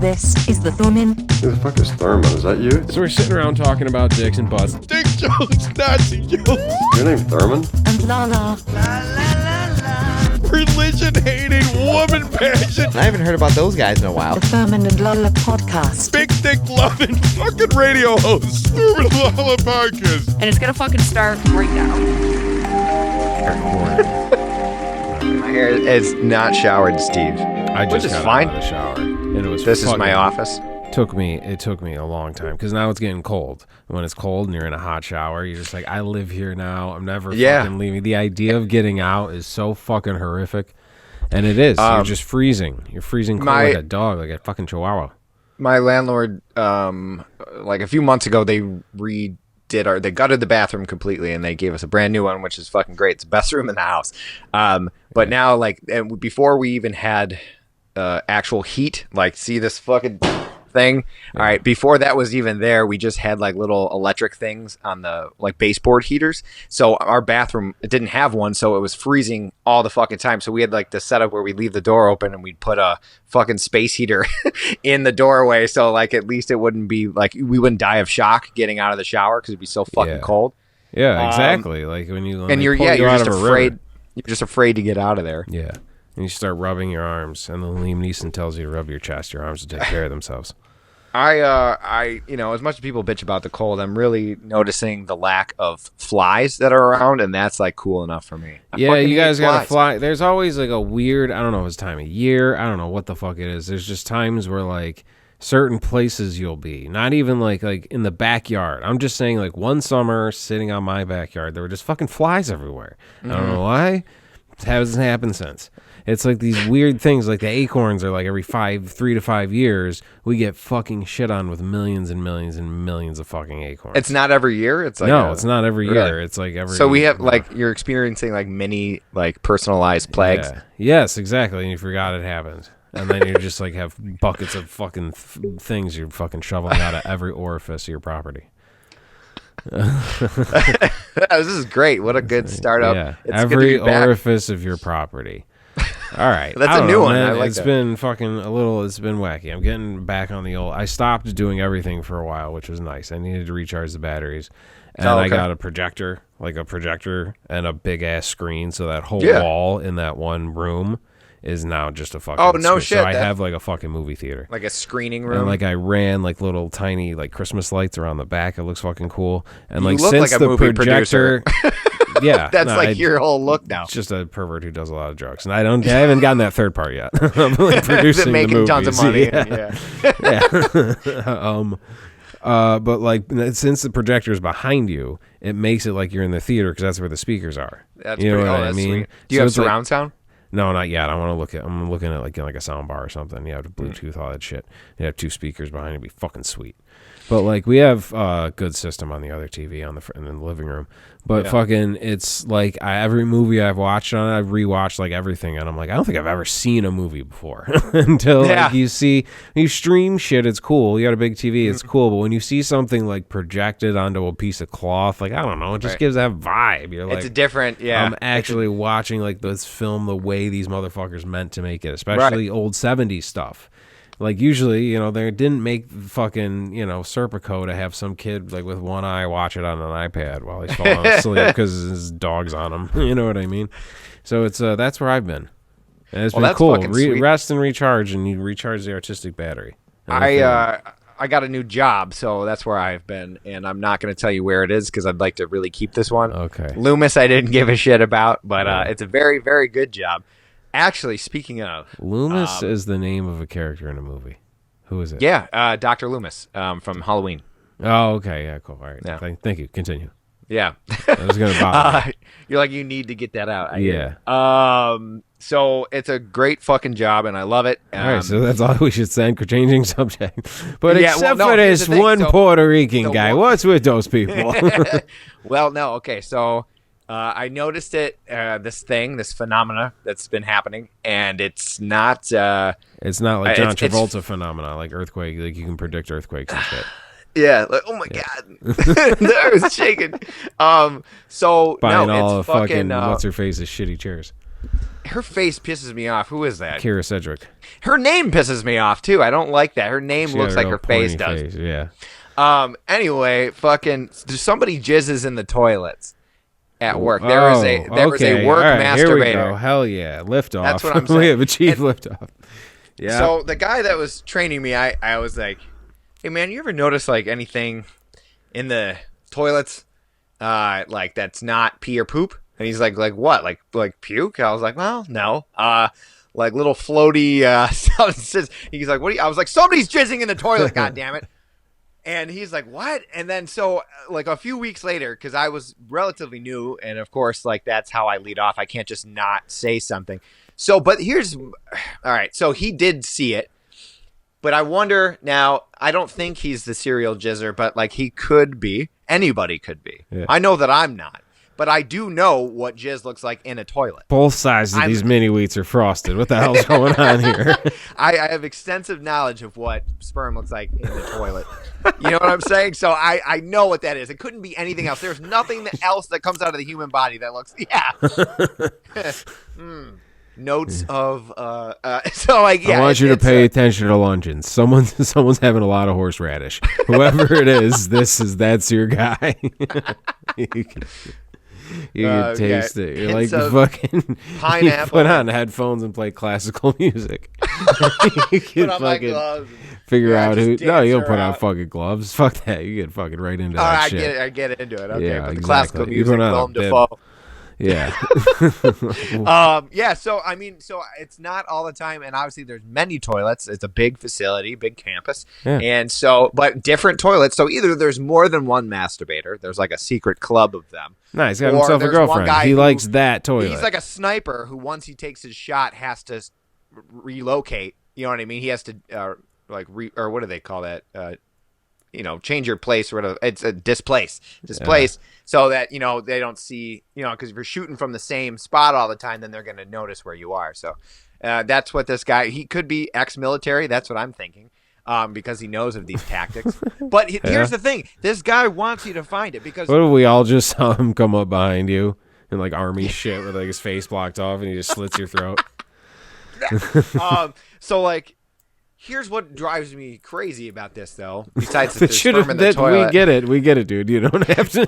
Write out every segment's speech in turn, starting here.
This is the Thurman. Who the fuck is Thurman? Is that you? So we're sitting around talking about dicks and butts. Dick jokes, Nazi jokes. Your name Thurman? And Lala. Religion-hating, woman-passion, I haven't heard about those guys in a while. The Thurman and Lala podcast. big dick-loving fucking radio host. Thurman Lala podcast. And it's gonna fucking start right now. My hair is not showered, Steve. I just Which is got fine. out of the shower, and it was. This is my office. It took me a long time because now it's getting cold. When it's cold and you're in a hot shower, you're just like, I live here now. I'm never fucking leaving. The idea of getting out is so fucking horrific, and it is. You're just freezing. You're freezing cold like a dog, like a fucking chihuahua. My landlord, like a few months ago, they gutted the bathroom completely, and they gave us a brand new one, which is fucking great. It's the best room in the house. But now, like, and before we even had actual heat, like, see this fucking thing. All right, before that was even there, we just had like little electric things on the like baseboard heaters. So our bathroom, it didn't have one, so it was freezing all the fucking time. So we had like this setup where we'd leave the door open and we'd put a fucking space heater in the doorway, so like at least it wouldn't be like we wouldn't die of shock getting out of the shower because it'd be so fucking cold. Yeah, exactly. Like when you're just afraid. You're just afraid to get out of there. Yeah, and you start rubbing your arms, and then Liam Neeson tells you to rub your chest. Your arms will take care of themselves. I, as much as people bitch about the cold, I'm really noticing the lack of flies that are around, and that's like cool enough for me. Yeah, you guys gotta fly. There's always like a weird, I don't know if it's time of year, I don't know what the fuck it is. There's just times where like certain places you'll be, not even like in the backyard. I'm just saying, like one summer sitting on my backyard, there were just fucking flies everywhere. I don't know why. It hasn't happened since. It's like these weird things, like the acorns are like every 3 to 5 years, we get fucking shit on with millions and millions and millions of fucking acorns. It's not every year? It's like it's not every year. It's like every. So we have like, you're experiencing like mini, like personalized plagues. Yeah. Yes, exactly. And you forgot it happened. And then you just like have buckets of fucking things you're fucking shoveling out of every orifice of your property. This is great. What a good startup. Yeah. It's every orifice of your property. All right. That's a new one. I like It's been fucking it's been wacky. I'm getting back on the I stopped doing everything for a while, which was nice. I needed to recharge the batteries. And I got a projector and a big ass screen. So that whole wall in that one room is now just a fucking shit. So I have like a fucking movie theater. Like a screening room. And like I ran like little tiny like Christmas lights around the back. It looks fucking cool. And you like look since like a the movie projector yeah. That's your whole look now. It's just a pervert who does a lot of drugs. And I haven't gotten that third part yet. I'm like producing making the movies. tons of money. But like since the projector is behind you, it makes it like you're in the theater because that's where the speakers are. That's you know pretty, what I that's mean? Sweet. Do you have surround sound? No, not yet. I'm looking at like a sound bar or something. You have to Bluetooth all that shit. You have 2 speakers behind you. It'd be fucking sweet. But like we have a good system on the other TV in the living room. But fucking, it's like every movie I've watched on it, I've rewatched like everything, and I'm like, I don't think I've ever seen a movie before until like you stream shit. It's cool. You got a big TV. It's cool. But when you see something like projected onto a piece of cloth, like I don't know, it just gives that vibe. You're like, it's a different. Yeah, I'm actually watching like this film the way these motherfuckers meant to make it, especially old 70s stuff. Like usually, they didn't make fucking, Serpico to have some kid like with one eye watch it on an iPad while he's falling asleep because his dog's on him. You know what I mean? So it's that's where I've been. And it's been cool. Rest and recharge, and you recharge the artistic battery. I got a new job, so that's where I've been, and I'm not going to tell you where it is because I'd like to really keep this one. Okay. Loomis, I didn't give a shit about, but it's a very, very good job. Actually, speaking of... Loomis is the name of a character in a movie. Who is it? Yeah, Dr. Loomis from Halloween. Oh, okay. Yeah, cool. All right. Yeah. Thank you. Continue. Yeah. I was going to bother you're like, you need to get that out. Yeah. So it's a great fucking job, and I love it. All right, so that's all we should send for changing subject. But except for this one Puerto Rican guy. What's with those people? Well, no. Okay, so... I noticed it. This phenomena that's been happening, and it's not. It's not like John Travolta phenomena, like earthquake. Like you can predict earthquakes and shit. Yeah. Like, oh my god, the earth's shaking. So buying no, all it's the fucking fucking. what's her face's shitty chairs. Her face pisses me off. Who is that? Kira Sedgwick. Her name pisses me off too. I don't like that. Her name She looks got a like her real face pointy does. face, yeah. Anyway, fucking somebody jizzes in the toilets at work. There was a okay. work All right, masturbator. Here we go. Hell yeah, lift off. That's what I'm saying. We have achieved lift off. Yeah. So the guy that was training me, I was like, "Hey man, you ever notice like anything in the toilets, like that's not pee or poop?" And he's like what? Like puke? I was like, well, no. Like little floaty substances. He's like, what? I was like, somebody's jizzing in the toilet. God damn it! And he's like, what? And then so like a few weeks later, because I was relatively new, and of course, like that's how I lead off. I can't just not say something. So, but here's all right. So he did see it, but I wonder now. I don't think he's the serial jizzer, but like he could be. Anybody could be. Yeah. I know that I'm not. But I do know what jizz looks like in a toilet. Both sides of these mini wheats are frosted. What the hell's going on here? I have extensive knowledge of what sperm looks like in the toilet. You know what I'm saying? So I know what that is. It couldn't be anything else. There's nothing else that comes out of the human body that looks, Notes of, so like, yeah. I want you to pay attention to luncheons. Someone's having a lot of horseradish. Whoever it is, that's your guy. You can taste it. You're like fucking pineapple. You put on headphones and play classical music. You can put on my fucking gloves. figure out who. No, you don't her put on out. fucking gloves. Fuck that. You get fucking right into that I shit. I get into it. Okay, Yeah, but the exactly. classical You music, put on a Willem bib. Dafoe. Yeah. Yeah, so I mean, so it's not all the time, and obviously there's many toilets. It's a big facility, big campus, Yeah. and so, but different toilets. So either there's more than one masturbator. There's like a secret club of them. Nice. Got Or himself a there's one girlfriend. guy He who- likes that toilet. He's like a sniper who, once he takes his shot, has to relocate. You know what I mean? He has to or what do they call that? Change your place or whatever. It's a displace, so that they don't see. Because if you're shooting from the same spot all the time, then they're going to notice where you are. So that's what this guy. He could be ex-military. That's what I'm thinking. Because he knows of these tactics. But here's the thing: this guy wants you to find it because What if we all just saw him come up behind you in like army shit with like his face blocked off and he just slits your throat? So like. Here's what drives me crazy about this, though. Besides that there's sperm in the We toilet. get it, dude. You don't have to.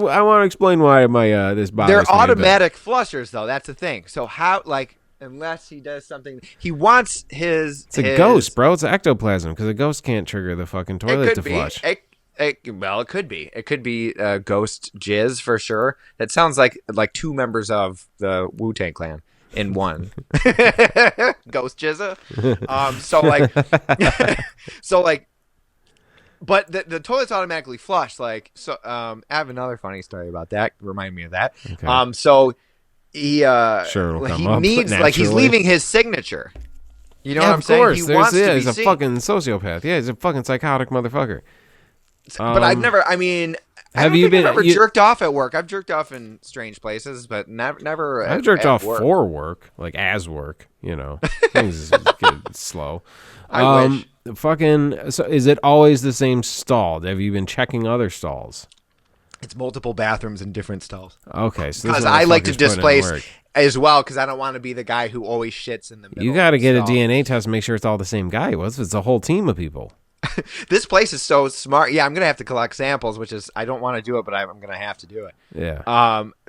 I want to explain why my this bothers They're me a bit. automatic flushers, though. That's the thing. So how, unless he does something, he wants his. It's a ghost, bro. It's ectoplasm because a ghost can't trigger the fucking It toilet could to be. flush. It could be. It could be ghost jizz for sure. That sounds like two members of the Wu-Tang Clan. In one. Ghost jizza. But the toilet's automatically flushed. I have another funny story about that. Remind me of that. Okay. So he Sure, it'll come he up needs he's naturally. leaving his signature. You know Yeah, what I'm of saying? course. He wants to be he's a seen. fucking sociopath. Yeah, he's a fucking psychotic motherfucker. But I've never. I mean, I have don't you think been- I've ever you- jerked off at work. I've jerked off in strange places, but never. I've jerked off work. for work, like as work. Things get slow. I wish. Fucking. So, is it always the same stall? Have you been checking other stalls? It's multiple bathrooms in different stalls. Okay, so Because this I like to motherfucker's putting in displace work. as well, because I don't want to be the guy who always shits in the middle. You got to get a stall. DNA test and make sure it's all the same guy. What if it's a whole team of people? This place is so smart. Yeah, I'm gonna have to collect samples, which is I don't want to do it, but I'm gonna have to do it. Yeah.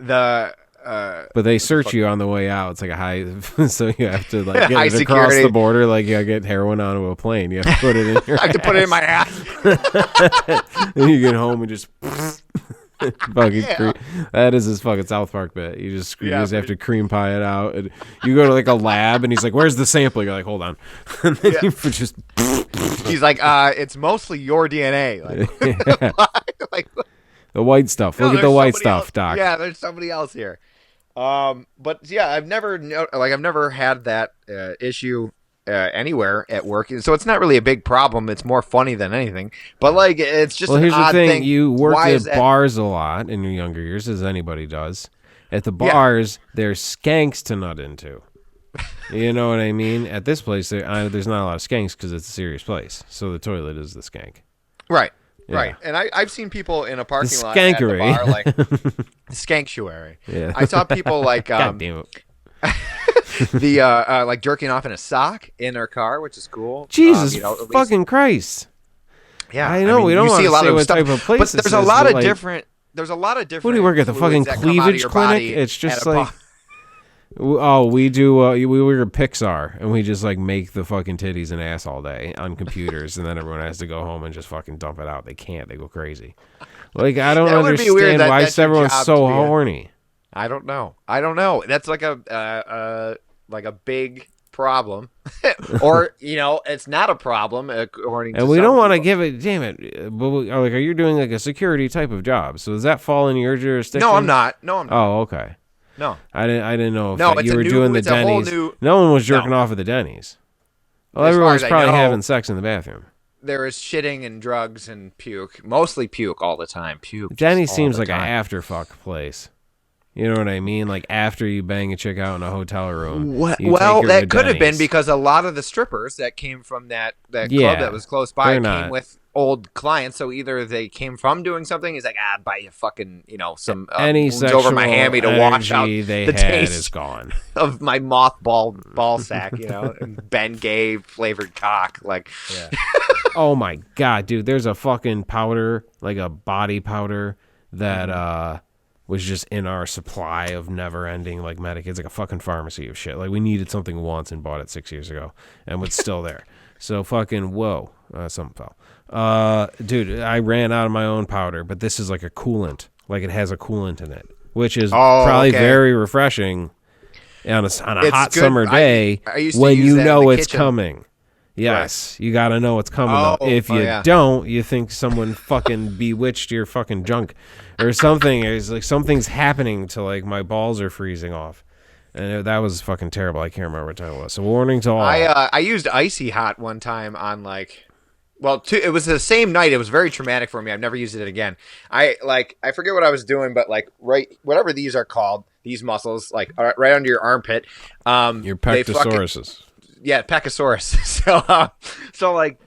But they search you on the way out. It's like a high, so you have to like High get it across security. the border. Like you gotta get heroin onto a plane. You have to put it in your. I have to put it in my ass. And you get home and just fucking that is his fucking South Park bit. You just have to cream pie it out, and you go to like a lab, and he's like, "Where's the sample?" You're like, "Hold on," and then you just. He's like, it's mostly your DNA. Like, The white stuff. Look at the there's white somebody stuff, else. Doc. Yeah, there's somebody else here. But yeah, I've never had that issue anywhere at work, so it's not really a big problem. It's more funny than anything. But like, it's just Well, an here's the odd thing. You worked Why at is that? bars a lot in your younger years, as anybody does. At the bars, there's skanks to nut into. You know what I mean? At this place, there's not a lot of skanks because it's a serious place. So the toilet is the skank. Right. Right. And I've seen people in a parking lot skankery. at the bar, like scanctuary. Yeah. I saw people like God damn it. the like jerking off in a sock in their car, which is cool. Jesus at least- fucking Christ. Yeah, I know, we don't you wanna see a lot say of what stuff, type of place but this there's a is, lot but, of like- different. There's a lot of different. What do you work at, the fucking fluids that come out of cleavage your clinic? body It's just at a like, oh, we do, we work at Pixar, and we just like make the fucking titties and ass all day on computers, and then everyone has to go home and just fucking dump it out. They can't. They go crazy. Like, I don't That would be weird understand that why that's your everyone's job so to be a- horny. I don't know. That's like a big problem, or it's not a problem according to And we some don't want to people. give it, damn it. But like, are you doing like a security type of job? So does that fall in your jurisdiction? No, I'm not. Oh, okay. No. I didn't know if No, that it's you a were new- doing the it's a whole Denny's. new- No one was jerking No. off at the Denny's. Well, As far everyone's as I probably know- having sex in the bathroom. There is shitting and drugs and puke, mostly puke all the time. Puke. Denny's just seems all like the an time. after fuck place. You know what I mean? Like after you bang a chick out in a hotel room. Well, you take her to that could have been Denny's. because a lot of the strippers that came from that Yeah, club that was close by they're came not. with old clients. So either they came from doing something. He's like, buy you fucking, some any moons sexual over Miami to wash out energy they the had taste is gone. of my mothball ball sack, and Ben Gay flavored cock. Like, Oh my god, dude! There's a fucking powder, like a body powder that was just in our supply of never-ending like medic. It's like a fucking pharmacy of shit. Like we needed something once and bought it 6 years ago, and it's still there. So fucking whoa, something fell. Dude, I ran out of my own powder, but this is like a coolant. Like it has a coolant in it, which is probably okay. very refreshing on a It's hot good. summer day I used to when use you that in know the it's kitchen. coming. Yes, you got to know it's coming. Though. If you yeah. don't, you think someone fucking bewitched your fucking junk or something. It's like something's happening to like my balls are freezing off. And that was fucking terrible. I can't remember what time it was. So warning to all. I used Icy Hot one time on it was the same night. It was very traumatic for me. I've never used it again. I forget what I was doing, but whatever these are called, these muscles, like right under your armpit. Your pectorauruses. Yeah, Pecosaurus. So like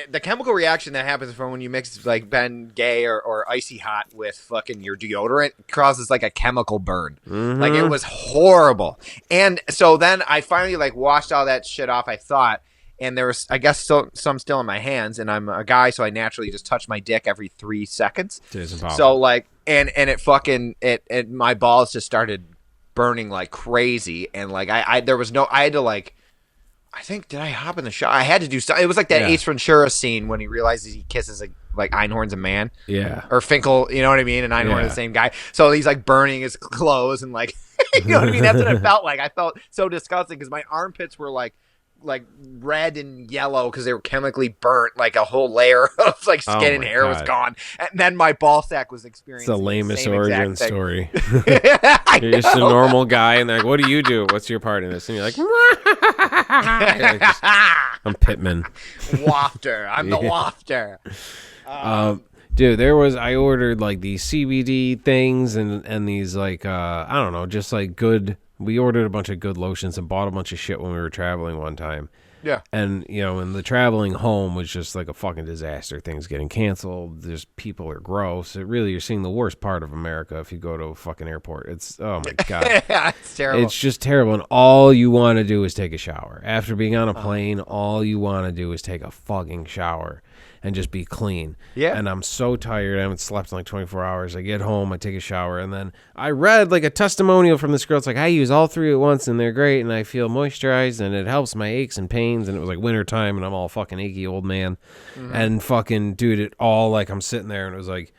the chemical reaction that happens from when you mix like Ben Gay or Icy Hot with fucking your deodorant causes like a chemical burn. Like it was horrible. And so then I finally like washed all that shit off, I thought, and there was I guess some still in my hands, and I'm a guy, so I naturally just touch my dick every 3 seconds. So like and it fucking it my balls just started burning like crazy, and like I had to like I think did I hop in the shower? I had to do something. It was like that Ace Ventura scene when he realizes he kisses like Einhorn's a man. Yeah. Or Finkel, you know what I mean? And Einhorn the same guy. So he's like burning his clothes and like you know what I mean? That's what it felt like. I felt so disgusting because my armpits were like red and yellow because they were chemically burnt, like a whole layer of like skin and hair was gone, and then my ball sack was experiencing It's the lamest same origin exact thing. story. I You're just a know. normal guy, and they're like, "What do you do? What's your part in this?" And you're like, You're like, "I'm Pittman." Wafter. I'm the wafter. Dude, I ordered like these CBD things and these like I don't know, just like good. We ordered a bunch of good lotions and bought a bunch of shit when we were traveling one time. Yeah. And, and the traveling home was just like a fucking disaster. Things getting canceled. Just people are gross. You're seeing the worst part of America if you go to a fucking airport. It's, oh my God. Yeah, it's terrible. It's just terrible. And all you want to do is take a shower. After being on a plane, all you want to do is take a fucking shower and just be clean. Yeah. And I'm so tired. I haven't slept in like 24 hours. I get home, I take a shower, and then I read like a testimonial from this girl. It's like, I use all 3 at once, and they're great, and I feel moisturized, and it helps my aches and pains. And it was like winter time, and I'm all fucking achy old man. Mm-hmm. And fucking, dude, it all like I'm sitting there, and it was like,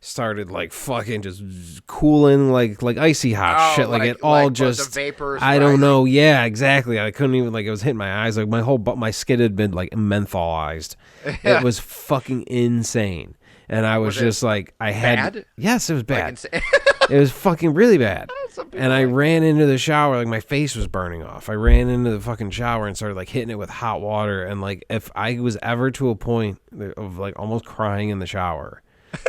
started like fucking just cooling like icy hot shit. Like it all just the vapors I don't know. Yeah, exactly. I couldn't even it was hitting my eyes. Like my skin had been like mentholized. It was fucking insane. And I was just like, I had bad? Yes, it was bad. Like It was fucking really bad. And I ran into the shower, like my face was burning off. I ran into the fucking shower and started like hitting it with hot water. And like if I was ever to a point of like almost crying in the shower,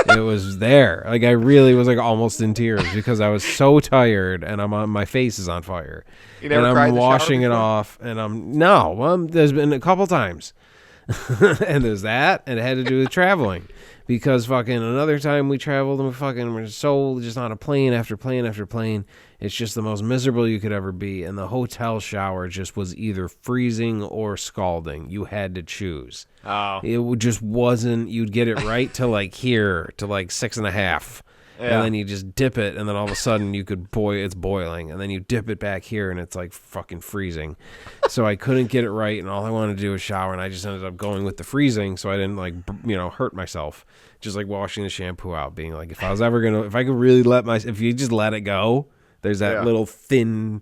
it was there. Like I really was like almost in tears because I was so tired and my face is on fire. You never and cried I'm in the shower washing it before? off and there's been a couple times. And there's that, and it had to do with traveling. Because fucking another time we traveled and we fucking were so just on a plane after plane after plane. It's just the most miserable you could ever be. And the hotel shower just was either freezing or scalding. You had to choose. Oh. It just wasn't, you'd get it right to like here, to like 6.5. Yeah. And then you just dip it, and then all of a sudden you could it's boiling, and then you dip it back here, and it's like fucking freezing. So I couldn't get it right, and all I wanted to do was shower, and I just ended up going with the freezing, so I didn't like hurt myself. Just like washing the shampoo out, being like, if I could really if you just let it go, there's that little thin,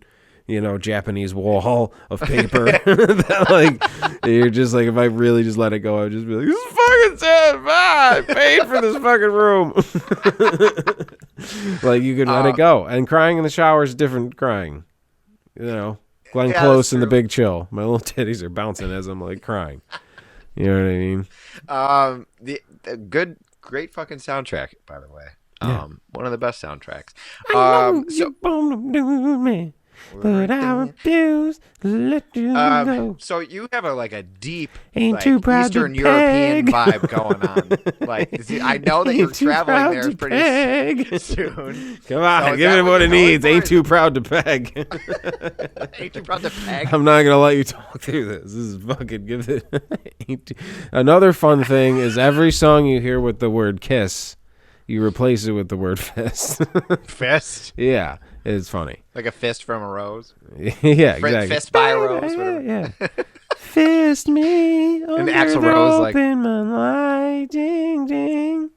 Japanese wall of paper that like you're just like, if I really just let it go, I would just be like, this is fucking sad. I paid for this fucking room. Like you could let it go. And crying in the shower is different crying. Glenn Close and the Big Chill. My little titties are bouncing as I'm like crying. You know what I mean? The great fucking soundtrack, by the way. One of the best soundtracks. But I refuse to let you go. So you have a deep too proud Eastern to European peg. vibe going on. I know that you're traveling there pretty soon. Come on, So give it what it needs. Ain't too proud to peg. Ain't too proud to peg. I'm not gonna let you talk through this. This is fucking give it. Another fun thing is every song you hear with the word kiss, you replace it with the word fist. Fist? Yeah. It's funny. Like a fist from a rose? Yeah, exactly. Fist by a rose? Yeah. Fist me under Axl the Rose, open moonlight, ding, ding.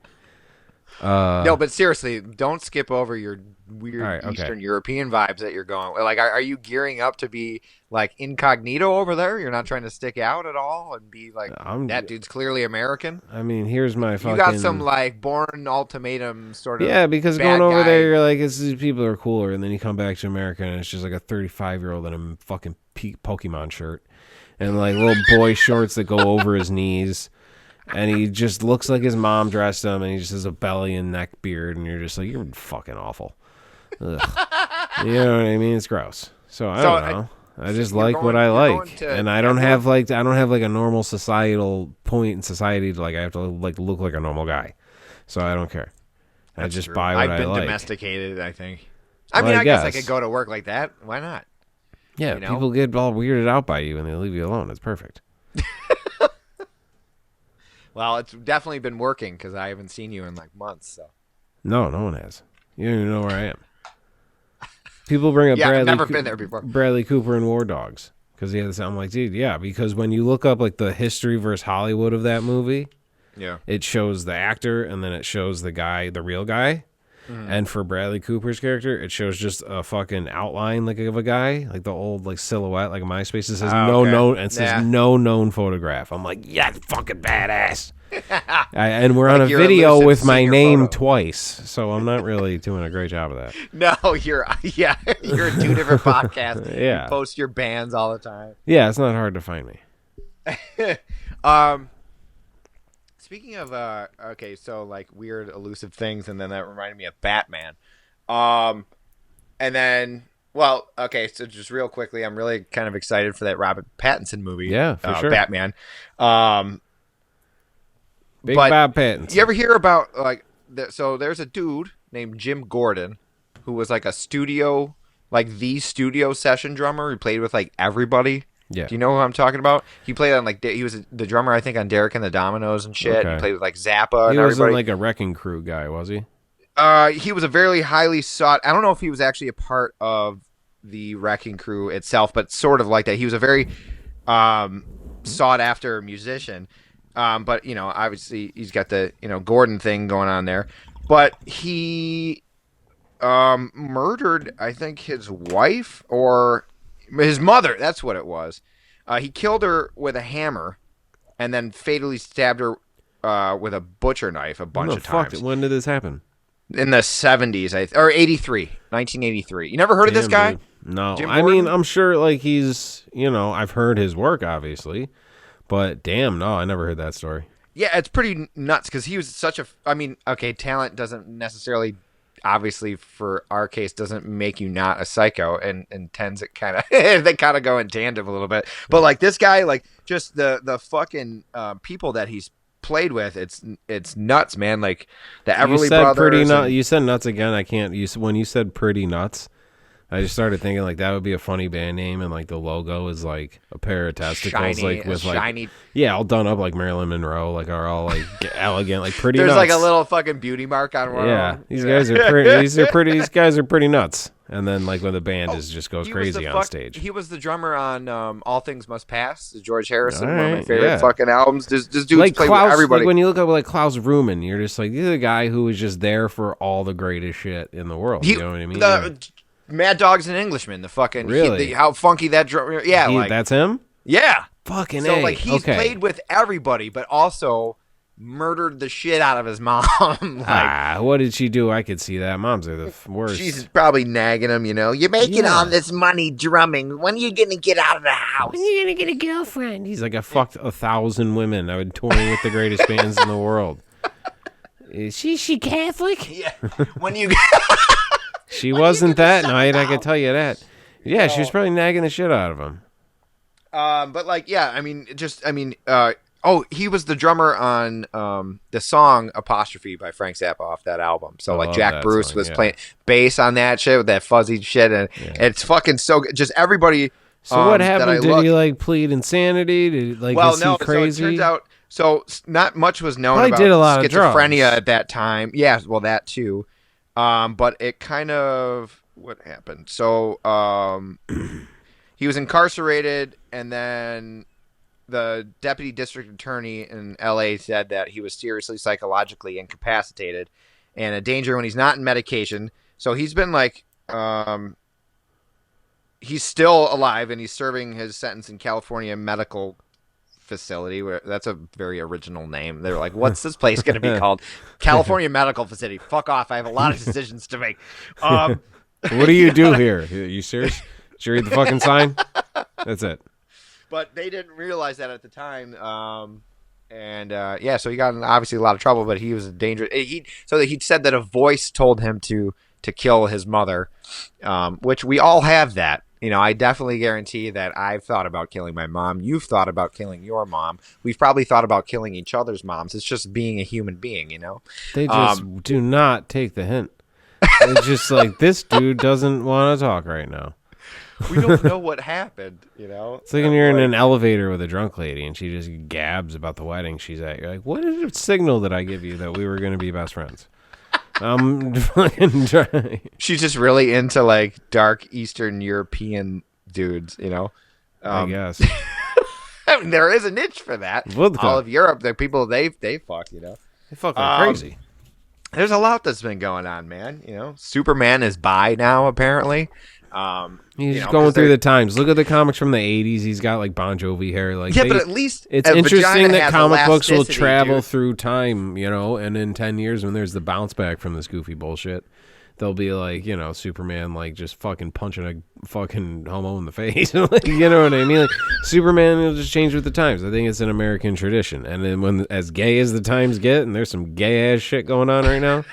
No, but seriously, don't skip over your weird okay. Eastern European vibes that you're going. Like, are you gearing up to be like incognito over there? You're not trying to stick out at all and be like, that dude's clearly American? I mean, here's my fucking... You got some like Born Ultimatum sort of... Yeah, because bad going over guy. there, you're like, these people are cooler, and then you come back to America, and it's just like a 35-year-old in a fucking Pokemon shirt, and like little boy shorts that go over his knees. And he just looks like his mom dressed him, and he just has a belly and neck beard, and you're just like, you're fucking awful. Ugh. You know what I mean? It's gross. So I don't know. I just like what I like, and I don't have like a normal societal point in society to like I have to like look like a normal guy. So I don't care. I just buy what I like. I've been domesticated, I think. I mean, I guess I could go to work like that. Why not? Yeah, people get all weirded out by you and they leave you alone. It's perfect. Well, it's definitely been working because I haven't seen you in like months. So no one has. You don't even know where I am. People bring up I've never been there before. Bradley Cooper and War Dogs because he had this. I'm like, dude, yeah, because when you look up like the history versus Hollywood of that movie, it shows the actor and then it shows the guy, the real guy. And for Bradley Cooper's character, it shows just a fucking outline like of a guy, like the old like silhouette, like a MySpace. It says no known photograph. I'm like, yeah, fucking badass. And we're on a video with my name twice, so I'm not really doing a great job of that. No, you're in two different podcasts. Yeah, you post your bands all the time. Yeah, it's not hard to find me. Speaking of, so like weird elusive things, and then that reminded me of Batman. And then, so just real quickly, I'm really kind of excited for that Robert Pattinson movie. Yeah, for sure. Batman. Big Bob Pattinson. You ever hear about so there's a dude named Jim Gordon who was like the studio session drummer. He played with like everybody. Yeah. Do you know who I'm talking about? He played on he was the drummer, I think, on Derek and the Dominoes and shit. Okay. He played with like Zappa and he everybody. wasn't like a Wrecking Crew guy, was he? He was a very highly sought. I don't know if he was actually a part of the Wrecking Crew itself, but sort of like that. He was a very sought after musician. But obviously he's got the Gordon thing going on there. But he murdered, I think, his wife or his mother. That's what it was. He killed her with a hammer, and then fatally stabbed her with a butcher knife a bunch of times. When did this happen? In the 70s, or 1983. You never heard of this guy? Dude. No. Jim I Gordon? mean, I'm sure like he's, I've heard his work, obviously. But damn, no, I never heard that story. Yeah, it's pretty nuts because he was such a... talent doesn't necessarily... obviously for our case doesn't make you not a psycho, and tends it kind of they kind of go in tandem a little bit. But like this guy, like just the fucking people that he's played with, it's nuts, man. Like the Everly You said Brothers. pretty nuts. You said nuts again. I can't. When you said pretty nuts, I just started thinking like that would be a funny band name, and like the logo is like a pair of testicles, Shiny, like with shiny. yeah, all done up like Marilyn Monroe, like are all like elegant, like pretty. There's nuts. like a little fucking beauty mark on one. Yeah, of them. these guys are pretty. These guys are pretty nuts. And then like when the band just goes He was crazy the on stage. He was the drummer on All Things Must Pass, the George Harrison, one of my Alright, favorite yeah. fucking albums. This dude's Like played Klaus, with everybody. like when you look up like Klaus Rumen, you're just like, you're the guy who was just there for all the greatest shit in the world. You know what I mean? The Mad Dogs and Englishmen, the fucking Really? how funky that drum. Yeah, like that's him. yeah. Fucking So A. like he's okay. played with everybody, but also murdered the shit out of his mom. Like what did she do? I could see that. Moms are the worst. she's probably nagging him. You know, you're making Yeah. all this money drumming. When are you gonna get out of the house? When are you gonna get a girlfriend? He's like, I fucked 1,000 women. I would touring with the greatest bands in the world. Is she Catholic? Yeah. When you She wasn't that night. I could tell you that. Yeah, she was probably nagging the shit out of him. But like, yeah, I mean, he was the drummer on the song Apostrophe by Frank Zappa off that album. So I like love Jack that Bruce song, was yeah. playing bass on that shit with that fuzzy shit, and it's fucking so good. Just everybody. So what that I happened? Did looked- he like plead insanity? Did like Well, is no. he crazy? So it turns out, not much was known Probably about did a lot of schizophrenia drugs. at that time. Yeah, well, that too. But it kind of what happened. So he was incarcerated, and then the deputy district attorney in L.A. said that he was seriously psychologically incapacitated and a danger when he's not in medication. So he's been like, he's still alive, and he's serving his sentence in California Medical Facility. Where that's a very original name. They're like, what's this place going to be called? California Medical Facility. Fuck off. I have a lot of decisions to make. What do you do here? You serious? Did you read the fucking sign? That's it. But they didn't realize that at the time. So he got in obviously a lot of trouble, but he was a dangerous. He said that a voice told him to kill his mother, which we all have that. You know, I definitely guarantee that I've thought about killing my mom. You've thought about killing your mom. We've probably thought about killing each other's moms. It's just being a human being, you know? They just do not take the hint. It's just like, this dude doesn't want to talk right now. We don't know what happened, you know? It's like when you're in an elevator with a drunk lady and she just gabs about the wedding she's at. You're like, what signal did I give you that we were going to be best friends? I'm fucking trying. She's just really into like dark Eastern European dudes, you know? I guess. I mean, there is a niche for that. Vodka. All of Europe, the people they fuck, you know? They fucking crazy. There's a lot that's been going on, man. You know, Superman is bi now, apparently. He's going through the times. Look at the comics from the 80s. He's got like Bon Jovi hair. Like, Yeah, but at least it's a interesting vagina that has comic books will elasticity, travel dude. through time, you know, and in 10 years when there's the bounce back from this goofy bullshit, they'll be like, you know, Superman like just fucking punching a fucking homo in the face. Like, you know what I mean? Like, Superman will just change with the times. I think it's an American tradition. And then when as gay as the times get, and there's some gay ass shit going on right now,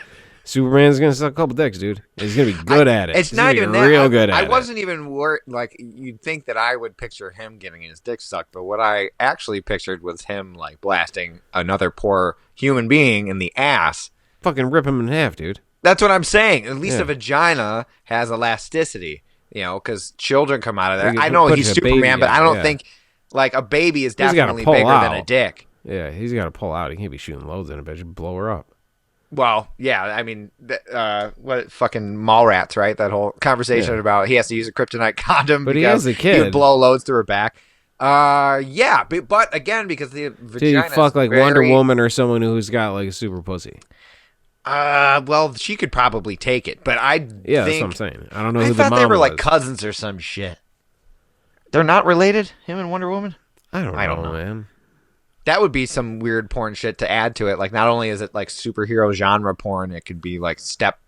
Superman's gonna suck a couple dicks, dude. He's gonna be good at it. It's He's not gonna even be that. real good at I it. wasn't even worried. Like, you'd think that I would picture him getting his dick sucked, but what I actually pictured was him like blasting another poor human being in the ass. Fucking rip him in half, dude. That's what I'm saying. At least Yeah. a vagina has elasticity, you know, because children come out of there. You I can know put he's a baby Superman, but in, I don't yeah. think like a baby is gotta definitely pull bigger than a out. dick. Yeah, he's got to pull out. He can't be shooting loads in a bitch. Blow her up. Well, yeah, I mean, what fucking Mallrats, right? That whole conversation Yeah. about he has to use a kryptonite condom, But he because has a he kid. would blow loads through her back. Yeah, but again, because the Dude, vagina you fuck like very, Wonder Woman or someone who's got like a super pussy. Well, she could probably take it, but I Yeah, that's think what I'm saying. I don't know I who the thought mom they were like was. cousins or some shit. They're not related, him and Wonder Woman. I don't know, know. man. That would be some weird porn shit to add to it. Like, not only is it like superhero genre porn, it could be like step.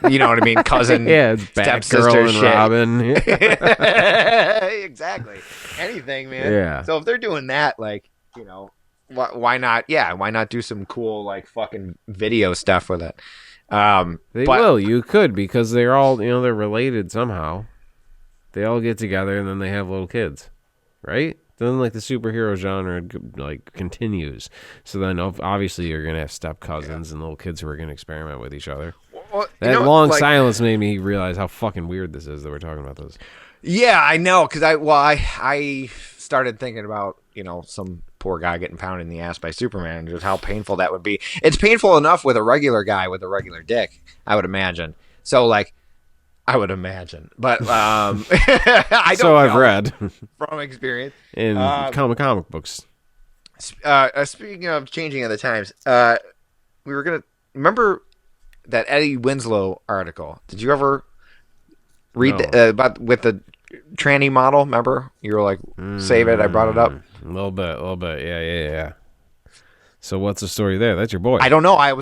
You know what I mean? Cousin, Yeah, it's stepsister Batgirl and shit. Robin. Exactly. Anything, man. Yeah. So if they're doing that, like, you know, why not? Yeah, why not do some cool like fucking video stuff with it? They but will. You could, because they're all, they're related somehow. They all get together and then they have little kids, right? Then like the superhero genre like continues. So then obviously you're gonna have step cousins and little kids who are gonna experiment with each other. Well, That long silence made me realize how fucking weird this is that we're talking about this. Yeah, I know, because I started thinking about some poor guy getting pounded in the ass by Superman and just how painful that would be. It's painful enough with a regular guy with a regular dick, I would imagine. So like, I would imagine, but I don't. So I've know read from experience in comic books. Speaking of changing of the times, we were gonna remember that Eddie Winslow article. Did you ever read about with the tranny model? Remember, you were like, "Save it." I brought it up. A little bit. Yeah. So what's the story there? That's your boy. I don't know. I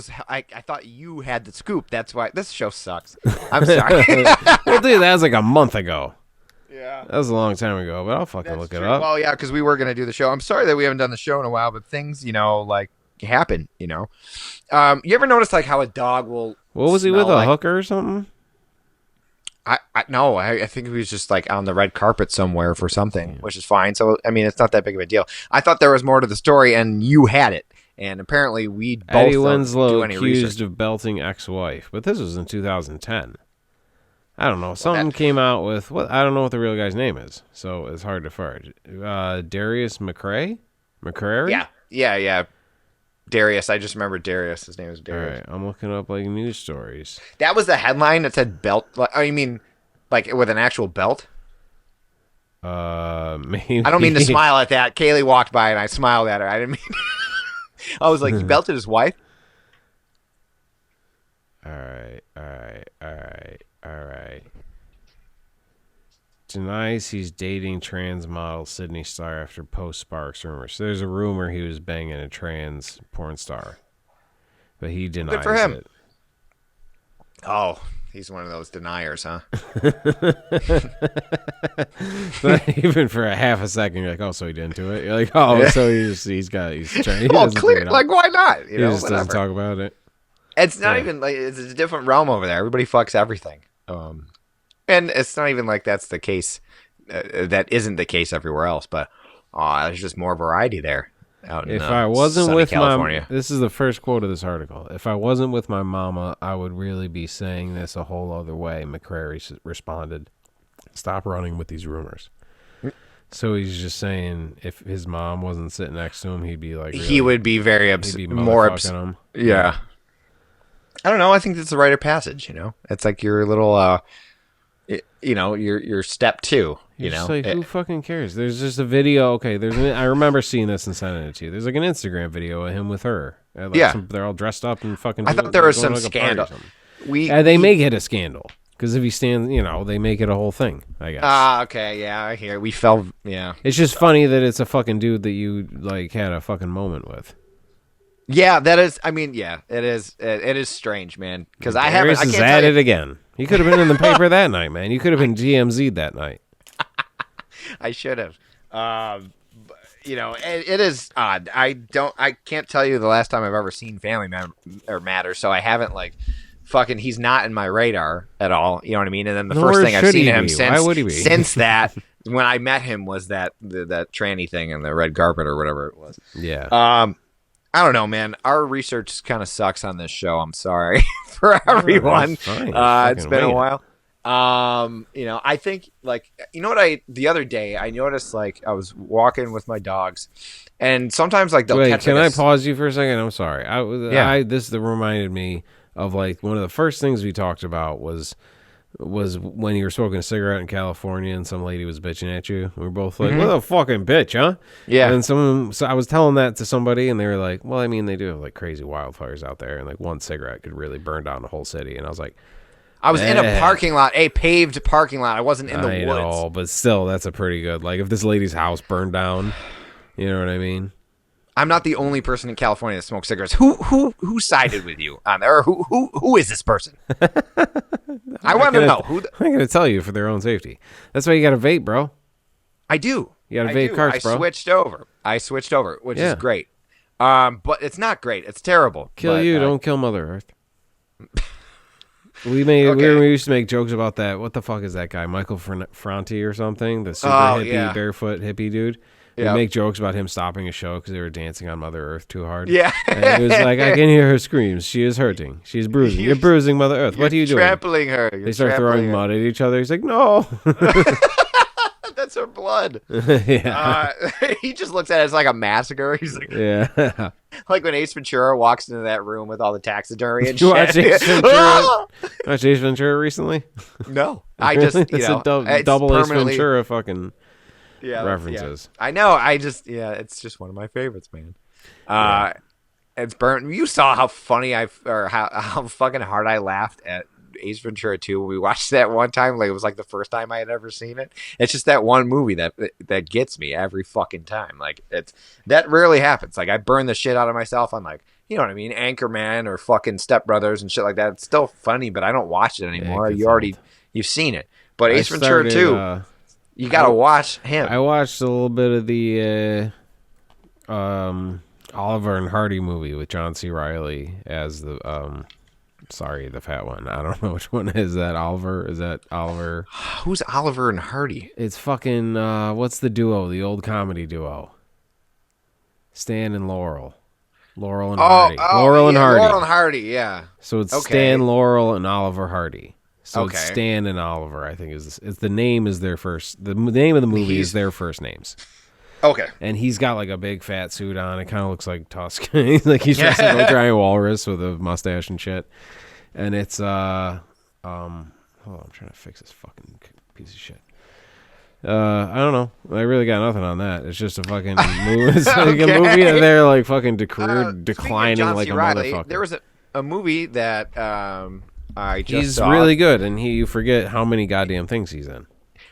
thought you had the scoop. That's why this show sucks. I'm sorry. Well, dude, that was like a month ago. Yeah. That was a long time ago, but I'll fucking look it up. Well, yeah, because we were gonna do the show. I'm sorry that we haven't done the show in a while, but things, like happen. You ever notice like how a dog will? What was he with, a hooker or something? No, I think he was just like on the red carpet somewhere for something, which is fine. So I mean, it's not that big of a deal. I thought there was more to the story, and you had it. And apparently, we both Eddie don't Winslow do any accused research. of belting ex-wife, but this was in 2010. I don't know. Something came out with I don't know what the real guy's name is, so it's hard to find. Darius McCrary. Yeah. Darius. I just remember Darius. His name is Darius. All right, I'm looking up like news stories. That was the headline that said belt. You mean like with an actual belt? Maybe. I don't mean to smile at that. Kaylee walked by and I smiled at her. I didn't mean. I was like, he belted his wife? All right. Denies he's dating trans model Sydney Star after post sparks rumors. So there's a rumor he was banging a trans porn star, but he denies Good for him. it. Oh, he's one of those deniers, huh? But even for a half a second, you're like, oh, so he didn't do it. You're like, oh, so he's trans. Well, clear. Like, why not? He just doesn't talk about it. It's not even like it's a different realm over there. Everybody fucks everything. And it's not even like that's the case. That isn't the case everywhere else, but there's just more variety there. If I wasn't with California. this is the first quote of this article. If I wasn't with my mama, I would really be saying this a whole other way. McCrary responded, "Stop running with these rumors." So he's just saying if his mom wasn't sitting next to him, he'd be like, he would be very more upset. Yeah. I don't know. I think that's a rite of passage. It's like your little, your step two. Just like, who fucking cares? There's just a video. Okay, I remember seeing this and sending it to you. There's like an Instagram video of him with her. They're all dressed up and fucking. I thought there was some scandal. They make it a scandal because if he stands, they make it a whole thing. I guess. Okay, yeah, I hear. We fell. Yeah. It's just funny that it's a fucking dude that you like had a fucking moment with. Yeah, that is. I mean, yeah, it is. It is strange, man. Because I haven't. I can't at it again. You could have been in the paper that night, man. You could have been GMZ'd that night. I should have. It is odd. I can't tell you the last time I've ever seen Family Matters, so I haven't he's not in my radar at all. You know what I mean? And then the first thing I've seen him since that, when I met him was that tranny thing in the red carpet or whatever it was. Yeah. I don't know, man. Our research kind of sucks on this show. I'm sorry for everyone. It's been a while. I think the other day I noticed I was walking with my dogs and sometimes they'll catch. Can I pause you for a second? I'm sorry. This reminded me of one of the first things we talked about was when you were smoking a cigarette in California and some lady was bitching at you. We were both like, what a fucking bitch, huh? Yeah. And so I was telling that to somebody and they were like, well, I mean, they do have crazy wildfires out there and one cigarette could really burn down the whole city. And I was like, I was in a parking lot, a paved parking lot. I wasn't in the woods. I know, but still, that's a pretty good. If this lady's house burned down, you know what I mean? I'm not the only person in California that smokes cigarettes. Who sided with you on there? Or who is this person? I want to know. I'm going to tell you for their own safety. That's why you got to vape, bro. I do. You got to vape carts, bro. I switched over, which is great. But it's not great. It's terrible. Kill you, don't kill Mother Earth. we used to make jokes about that. What the fuck is that guy? Michael Franti or something? The super hippie, barefoot hippie dude. We make jokes about him stopping a show because they were dancing on Mother Earth too hard. Yeah. And he was like, I can hear her screams. She is hurting. She's bruising. You're bruising Mother Earth. What are you doing? Trampling her. They start throwing mud at each other. He's like, no. That's her blood. Yeah. He just looks at it as like a massacre. He's like, yeah. Like when Ace Ventura walks into that room with all the taxidermy and Did you watch shit. Ace Ventura? Watch Ace Ventura recently? No. I just, it's a double Ace Ventura fucking... Yeah, references. Yeah. I know. It's just one of my favorites, man. It's burnt. You saw how funny how fucking hard I laughed at Ace Ventura 2 when we watched that one time. Like it was like the first time I had ever seen it. It's just that one movie that gets me every fucking time. Like that rarely happens. Like I burn the shit out of myself. I'm like, you know what I mean? Anchorman or fucking Step Brothers and shit like that. It's still funny, but I don't watch it anymore. You've seen it. But Ace Ventura 2. You gotta watch him. I watched a little bit of the Oliver and Hardy movie with John C. Reilly as the the fat one. I don't know which one is that. Oliver? Is that Oliver? Who's Oliver and Hardy? It's fucking what's the duo? The old comedy duo. Stan and Laurel. Laurel and Hardy. Laurel and Hardy. Yeah. So it's Stan, Laurel, and Oliver Hardy. So it's Stan and Oliver, I think it's the name is their first. The name of the movie is their first names. Okay. And he's got like a big fat suit on. It kind of looks like Tusk. Like he's dressed like a giant walrus with a mustache and shit. And it's hold on, I'm trying to fix this fucking piece of shit. I don't know. I really got nothing on that. It's just a fucking movie. It's like a movie that they're like fucking declining like a motherfucker. There was a movie that he's really good, and you forget how many goddamn things he's in.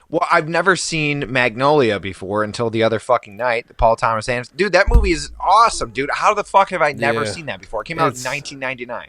Well, I've never seen Magnolia before until the other fucking night. Paul Thomas Anderson. Dude, that movie is awesome, dude. How the fuck have I never seen that before? It came out in 1999.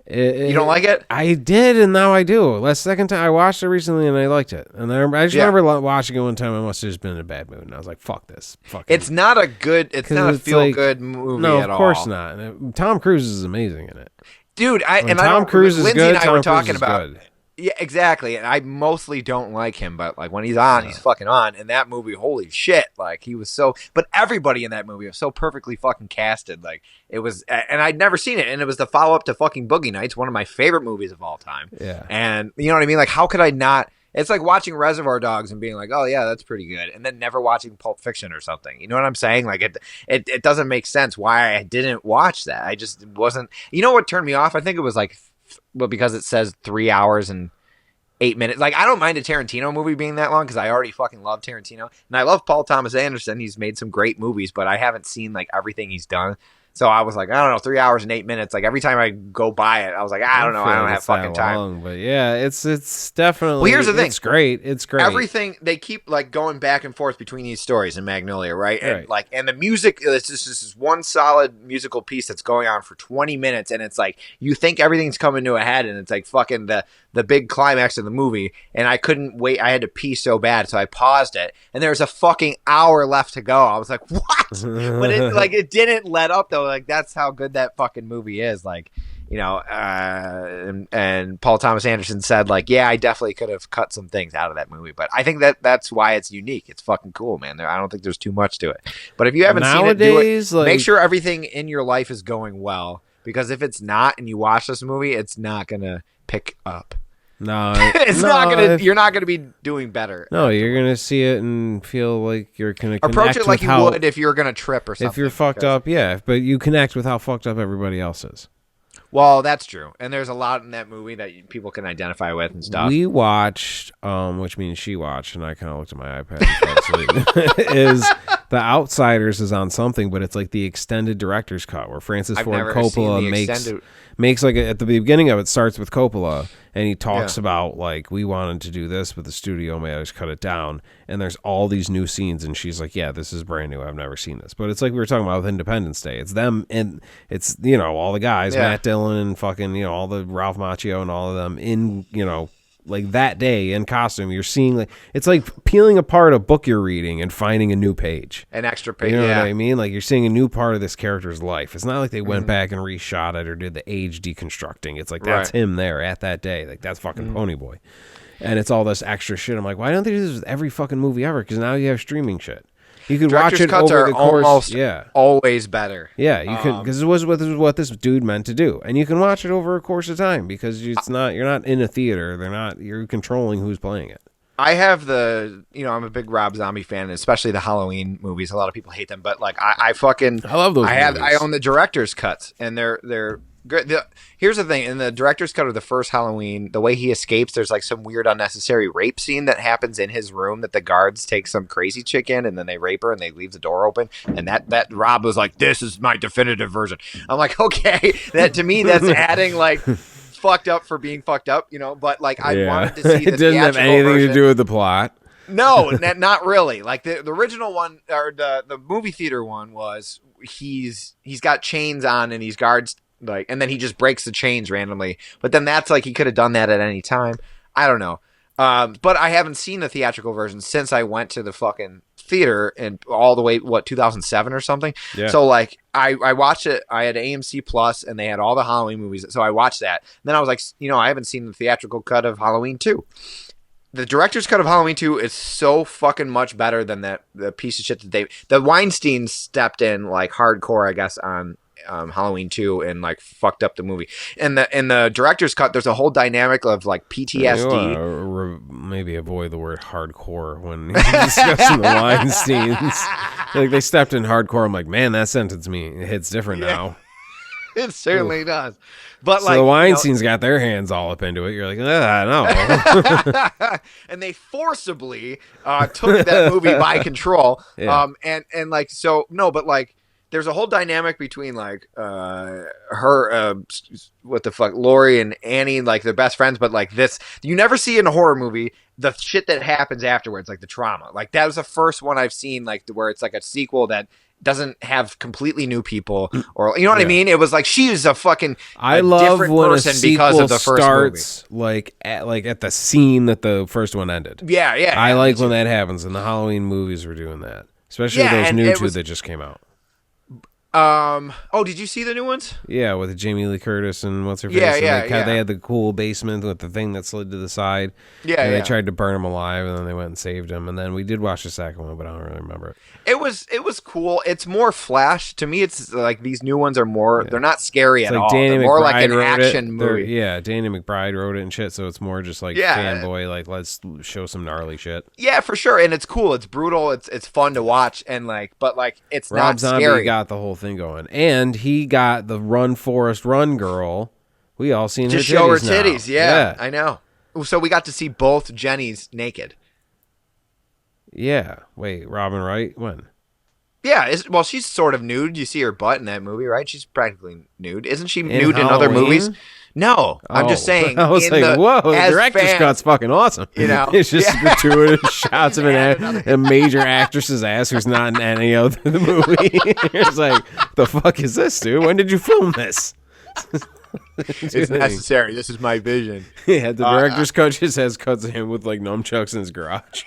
You don't like it? I did, and now I do. Last second time I watched it recently, and I liked it. And I just remember watching it one time. I must have just been in a bad mood, and I was like, "Fuck this." It's not a feel good movie at all. No, of course not. Tom Cruise is amazing in it. Dude, Tom Cruise is Lindsay good. And I were talking about. Good. Yeah, exactly. And I mostly don't like him, but like when he's on, he's fucking on. And that movie, holy shit! Like he was so. But everybody in that movie was so perfectly fucking casted. Like it was, and I'd never seen it, and it was the follow up to fucking Boogie Nights, one of my favorite movies of all time. Yeah. And you know what I mean? Like how could I not? It's like watching Reservoir Dogs and being like, oh yeah, that's pretty good, and then never watching Pulp Fiction or something. You know what I'm saying? Like it doesn't make sense why I didn't watch that. I just wasn't. You know what turned me off? I think it was like. Well, because it says 3 hours and 8 minutes. Like, I don't mind a Tarantino movie being that long because I already fucking love Tarantino. And I love Paul Thomas Anderson. He's made some great movies, but I haven't seen, like, everything he's done. So I was like, I don't know, 3 hours and 8 minutes. Like, every time I go by it, I was like, I don't know. I don't have fucking time. Long, but yeah, it's definitely. Well, here's the thing. It's great. It's great. Everything, they keep, like, going back and forth between these stories in Magnolia, right? And, like, and the music, it's just this one solid musical piece that's going on for 20 minutes. And it's like, you think everything's coming to a head, and it's like fucking the big climax of the movie. And I couldn't wait. I had to pee so bad. So I paused it. And there was a fucking hour left to go. I was like, what? But it didn't let up, though. Like that's how good that fucking movie is. Like, you know, and Paul Thomas Anderson said, like, yeah, I definitely could have cut some things out of that movie, but I think that's why it's unique. It's fucking cool, man. I don't think there's too much to it. But if you haven't seen it, do it. Like, make sure everything in your life is going well, because if it's not, and you watch this movie, it's not gonna pick up. No, not gonna. You're not gonna be doing better. No, you're gonna see it and feel like you're gonna approach it like you would if you're gonna trip or something. If you're fucked up, yeah, but you connect with how fucked up everybody else is. Well, that's true, and there's a lot in that movie that people can identify with and stuff. We watched, which means she watched, and I kind of looked at my iPad and fell asleep, is The Outsiders is on something, but it's like the extended director's cut where Francis Ford Coppola makes like at the beginning of it starts with Coppola, and he talks about like, we wanted to do this, but the studio made us cut it down, and there's all these new scenes, and she's like, yeah, this is brand new, I've never seen this. But it's like we were talking about with Independence Day, it's them, and it's, you know, all the guys, Matt Dillon and fucking, you know, all the Ralph Macchio and all of them in, you know, like that day in costume. You're seeing like it's like peeling apart a book you're reading and finding a new page. An extra page. You know yeah. what I mean? Like you're seeing a new part of this character's life. It's not like they went back and reshot it or did the age deconstructing. It's like that's Right. him there at that day. Like that's fucking Ponyboy. And it's all this extra shit. I'm like, why don't they do this with every fucking movie ever? Because now you have streaming shit. You could watch Director's it cuts over are the course. almost Yeah. always better. Yeah, you can because this is what this dude meant to do, and you can watch it over a course of time because you're not in a theater. You're controlling who's playing it. I have I'm a big Rob Zombie fan, especially the Halloween movies. A lot of people hate them, but like I love those. I own the director's cuts, and they're good. Here's the thing: in the director's cut of the first Halloween, the way he escapes, there's like some weird unnecessary rape scene that happens in his room that the guards take some crazy chick in, and then they rape her, and they leave the door open. And that Rob was like, "This is my definitive version." I'm like, okay, that to me that's adding like. Fucked up for being fucked up, but like I wanted to see the it doesn't have anything version. to do with the plot. No, not really. Like the original one or the movie theater one was he's got chains on and he's guards like, and then he just breaks the chains randomly. But then that's like he could have done that at any time. I don't know. But I haven't seen the theatrical version since I went to the fucking theater and all the way 2007 or something. Yeah. So like I watched it. I had AMC Plus and they had all the Halloween movies. So I watched that. And then I was like, I haven't seen the theatrical cut of Halloween 2. The director's cut of Halloween 2 is so fucking much better than the piece of shit that the Weinstein stepped in like hardcore, I guess, on Halloween 2 and like fucked up the movie. In the director's cut, there's a whole dynamic of like PTSD. Maybe avoid the word hardcore when discussing the Weinsteins. Like they stepped in hardcore. I'm like, man, that sentence hits different now. It certainly does. But so like the Weinsteins got their hands all up into it. You're like, no. And they forcibly took that movie by control. Yeah. And like so no, but like there's a whole dynamic between like her what the fuck Lori and Annie, like they're best friends, but like this you never see in a horror movie the shit that happens afterwards, like the trauma. Like that was the first one I've seen like where it's like a sequel that doesn't have completely new people or what I mean. It was like she is a fucking I love different when person a sequel because of the first starts like at the scene that the first one ended. movie. Yeah. I like when that happens, and the Halloween movies were doing that, especially those new two that just came out. Did you see the new ones? Yeah, with Jamie Lee Curtis and what's her face. Yeah, And they had the cool basement with the thing that slid to the side. Yeah, and they tried to burn him alive, and then they went and saved him. And then we did watch the second one, but I don't really remember it. It was cool. It's more flash to me. It's like these new ones are more. They're not scary It's at like all. Danny They're McBride more like an wrote action it. movie. Yeah, Danny McBride wrote it and shit. So it's more just like fanboy. Like let's show some gnarly shit. Yeah, for sure. And it's cool. It's brutal. It's fun to watch. And like, but like, it's Rob not Zombie scary. got the whole thing going, and he got the Run Forest Run girl. We all seen her to show her now. titties. Yeah, I know. So we got to see both Jennies naked. Yeah. Wait, Robin Wright? When? Yeah, she's sort of nude. You see her butt in that movie, right? She's practically nude. Isn't she In nude in other Halloween? movies? No, I'm just saying. I was like, whoa, the director's cut's fucking awesome. It's just gratuitous shots of a major actress's ass who's not in any of the movie. It's like, the fuck is this, dude? When did you film this? It's necessary. This is my vision. Yeah, the director's cut just has cuts of him with like nunchucks in his garage.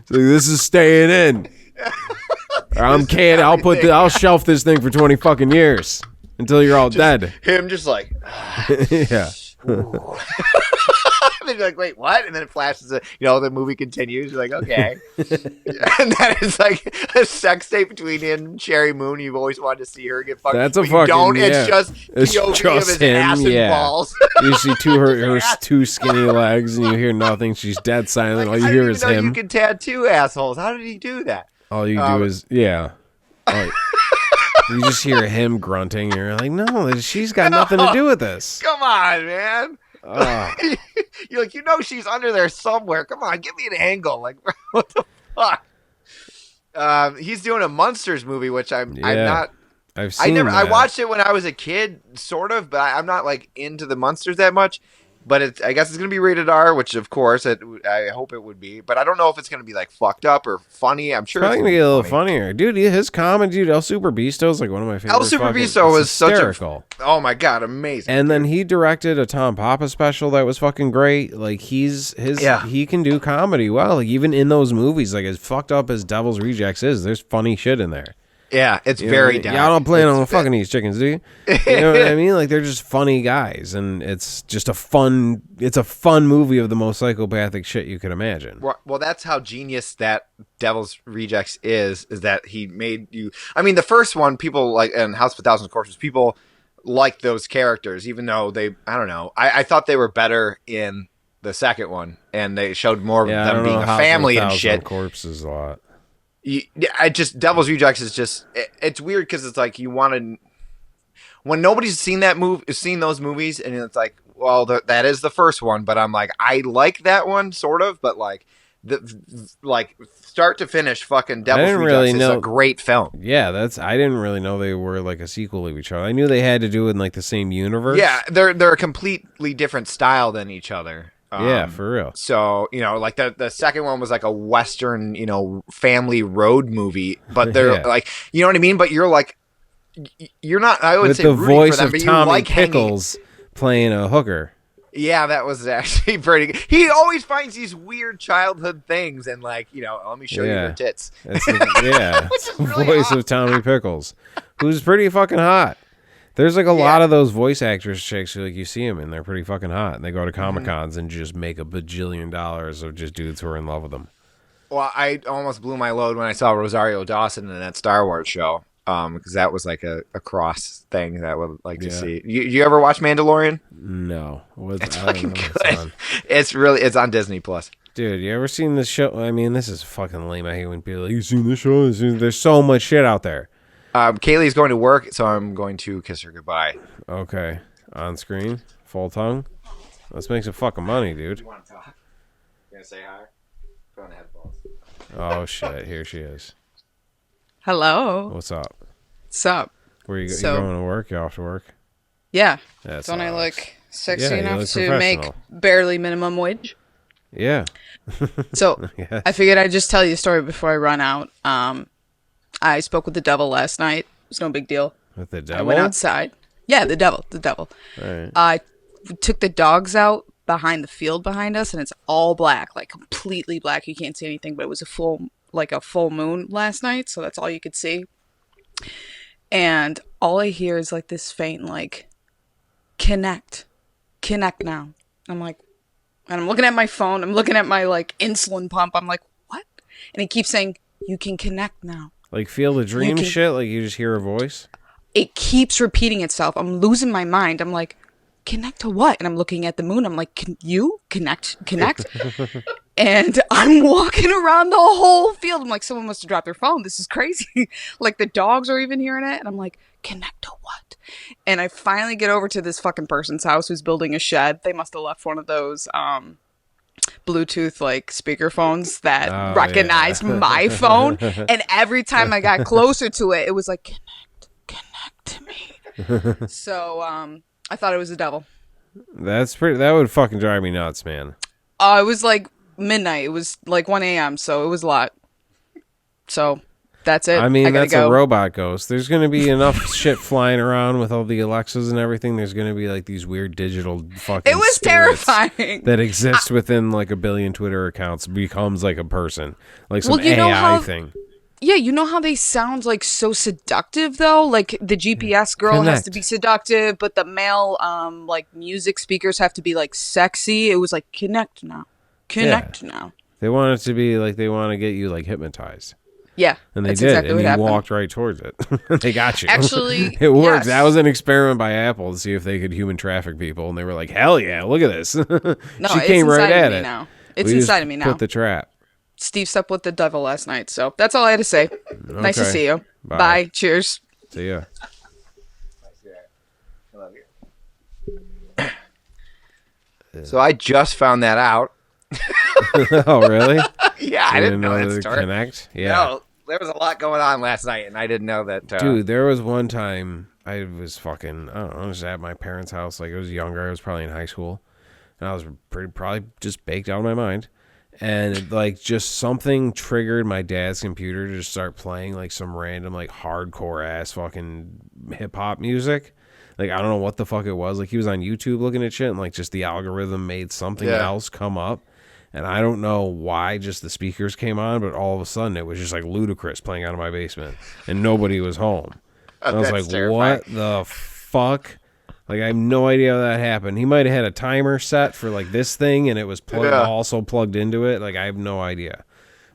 This is staying in. Or I'm kidding. I'll shelf this thing for 20 fucking years until you're all dead. Him just like, yeah. and then you're like, wait, what? And then it flashes. The movie continues. You're like, okay. And then it's like a sex tape between him and Sherry Moon. You've always wanted to see her get fucked. That's a but fucking. You don't. Yeah. It's just POV of his ass and balls. You see her two skinny legs, and you hear nothing. She's dead silent. All you hear is him. You can tattoo assholes. How did he do that? All you do is you just hear him grunting. You're like, no, she's got nothing to do with this. Come on, man. You're like, she's under there somewhere. Come on, give me an angle. Like, what the fuck? He's doing a Monsters movie, which I'm not. I've seen. I watched it when I was a kid, sort of, but I'm not like into the Monsters that much. but I guess it's gonna be rated R, which of course I hope it would be. But I don't know if it's gonna be like fucked up or funny. I'm sure Probably it's gonna get a little funny. funnier, dude. His comedy, dude. El Super Bisto is like one of my favorite. El Super fucking- Bisto was it's hysterical. oh my god, amazing. And then he directed a Tom Papa special that was fucking great. Like he can do comedy well. Like even in those movies, like as fucked up as Devil's Rejects is, there's funny shit in there. Yeah, it's You know very what I mean? dark. Y'all don't plan It's on fucking these chickens, do you? You know what I mean? Like they're just funny guys, and it's just a fun movie of the most psychopathic shit you could imagine. Well, that's how genius that Devil's Rejects is that he made you. I mean, the first one, people like, and House of a Thousand Corpses, people like those characters, even though I don't know. I thought they were better in the second one, and they showed more of them being a family and shit. Corpses a lot. Devil's Rejects is just it's weird because it's like you want to when nobody's seen those movies, and it's like, well, that is the first one, but I'm like, I like that one sort of, but like like start to finish, fucking Devil's Rejects is a great film. Yeah, I didn't really know they were like a sequel to each other. I knew they had to do it in like the same universe. Yeah, they're a completely different style than each other. Yeah, for real. So, like the second one was like a Western, family road movie, but they're like, you know what I mean? But you're like, you're not, I would with say the rooting voice for them, of but you Tommy like Pickles playing a hooker. Yeah, that was actually pretty good. He always finds these weird childhood things and like, let me show you your tits. It's the really voice of Tommy Pickles, who's pretty fucking hot. There's like a lot of those voice actors chicks who like you see them and they're pretty fucking hot, and they go to Comic Cons and just make $1 bajillion of just dudes who are in love with them. Well, I almost blew my load when I saw Rosario Dawson in that Star Wars show, because that was like a cross thing that I would like to see. You ever watch Mandalorian? No, it's fucking good. It's on Disney Plus. Dude, you ever seen this show? I mean, this is fucking lame. I hate when people are like, you seen this show? There's so much shit out there. Kaylee's going to work, so I'm going to kiss her goodbye. Okay. On screen? Full tongue? Let's make some fucking money, dude. You want to talk? You going to say hi? Put on the headphones. Oh, shit. Here she is. Hello. What's up? What's up? Where you going to work? You off to work? Yeah. Don't I look sexy enough look to make barely minimum wage? Yeah. So I figured I'd just tell you a story before I run out. I spoke with the devil last night. It was no big deal. With the devil? I went outside. Yeah, the devil. All right. I took the dogs out behind the field behind us, and it's all black, like completely black. You can't see anything, but it was a full moon last night, so that's all you could see. And all I hear is like this faint, like, connect now. I'm like, and I'm looking at my phone. I'm looking at my like insulin pump. I'm like, what? And he keeps saying, you can connect now. Like feel the dream shit? Like you just hear a voice? It keeps repeating itself. I'm losing my mind. I'm like, connect to what? And I'm looking at the moon. I'm like, can you connect? And I'm walking around the whole field. I'm like, someone must have dropped their phone. This is crazy. Like the dogs are even hearing it. And I'm like, connect to what? And I finally get over to this fucking person's house who's building a shed. They must have left one of those Bluetooth like speakerphones that recognized my phone. And every time I got closer to it, it was like, connect to me. So I thought it was the devil. That would fucking drive me nuts, man. It was like midnight. It was like 1 a.m. So it was a lot. So that's it. I mean, that's go. a robot ghost. There's going to be enough shit flying around with all the Alexas and everything. There's going to be like these weird digital fucking It was terrifying. that exists within like 1 billion Twitter accounts, becomes like a person, like some AI thing. Yeah, you know how they sound like so seductive though? Like the GPS girl has to be seductive, but the male like music speakers have to be like sexy. It was like connect now. They want it to be like they want to get you like hypnotized. Yeah. And they that's did, exactly and what you happened. walked right towards it. They got you. Actually, it worked. yes. That was an experiment by Apple to see if they could human traffic people, and they were like, "Hell yeah, look at this." No, she it's came right inside at of me it. now. It's inside of me now. Put the trap. Steve slept with the devil last night, so that's all I had to say. Okay. Nice to see you. Bye. Cheers. See ya. I love you. So I just found that out. Oh, really? Yeah, I didn't know that story. Connect? Yeah. No, there was a lot going on last night, and I didn't know that. Dude, there was one time I was fucking, I don't know, I was at my parents' house. Like, I was younger. I was probably in high school. and I was probably just baked out of my mind. And it, like, just something triggered my dad's computer to just start playing like some random like hardcore ass fucking hip hop music. Like, I don't know what the fuck it was. Like, he was on YouTube looking at shit, and like just the algorithm made something else come up. And I don't know why just the speakers came on, but all of a sudden it was just like Ludacris playing out of my basement, and nobody was home. And I was like, terrifying. what the fuck? Like, I have no idea how that happened. He might have had a timer set for like this thing, and it was also plugged into it. Like, I have no idea.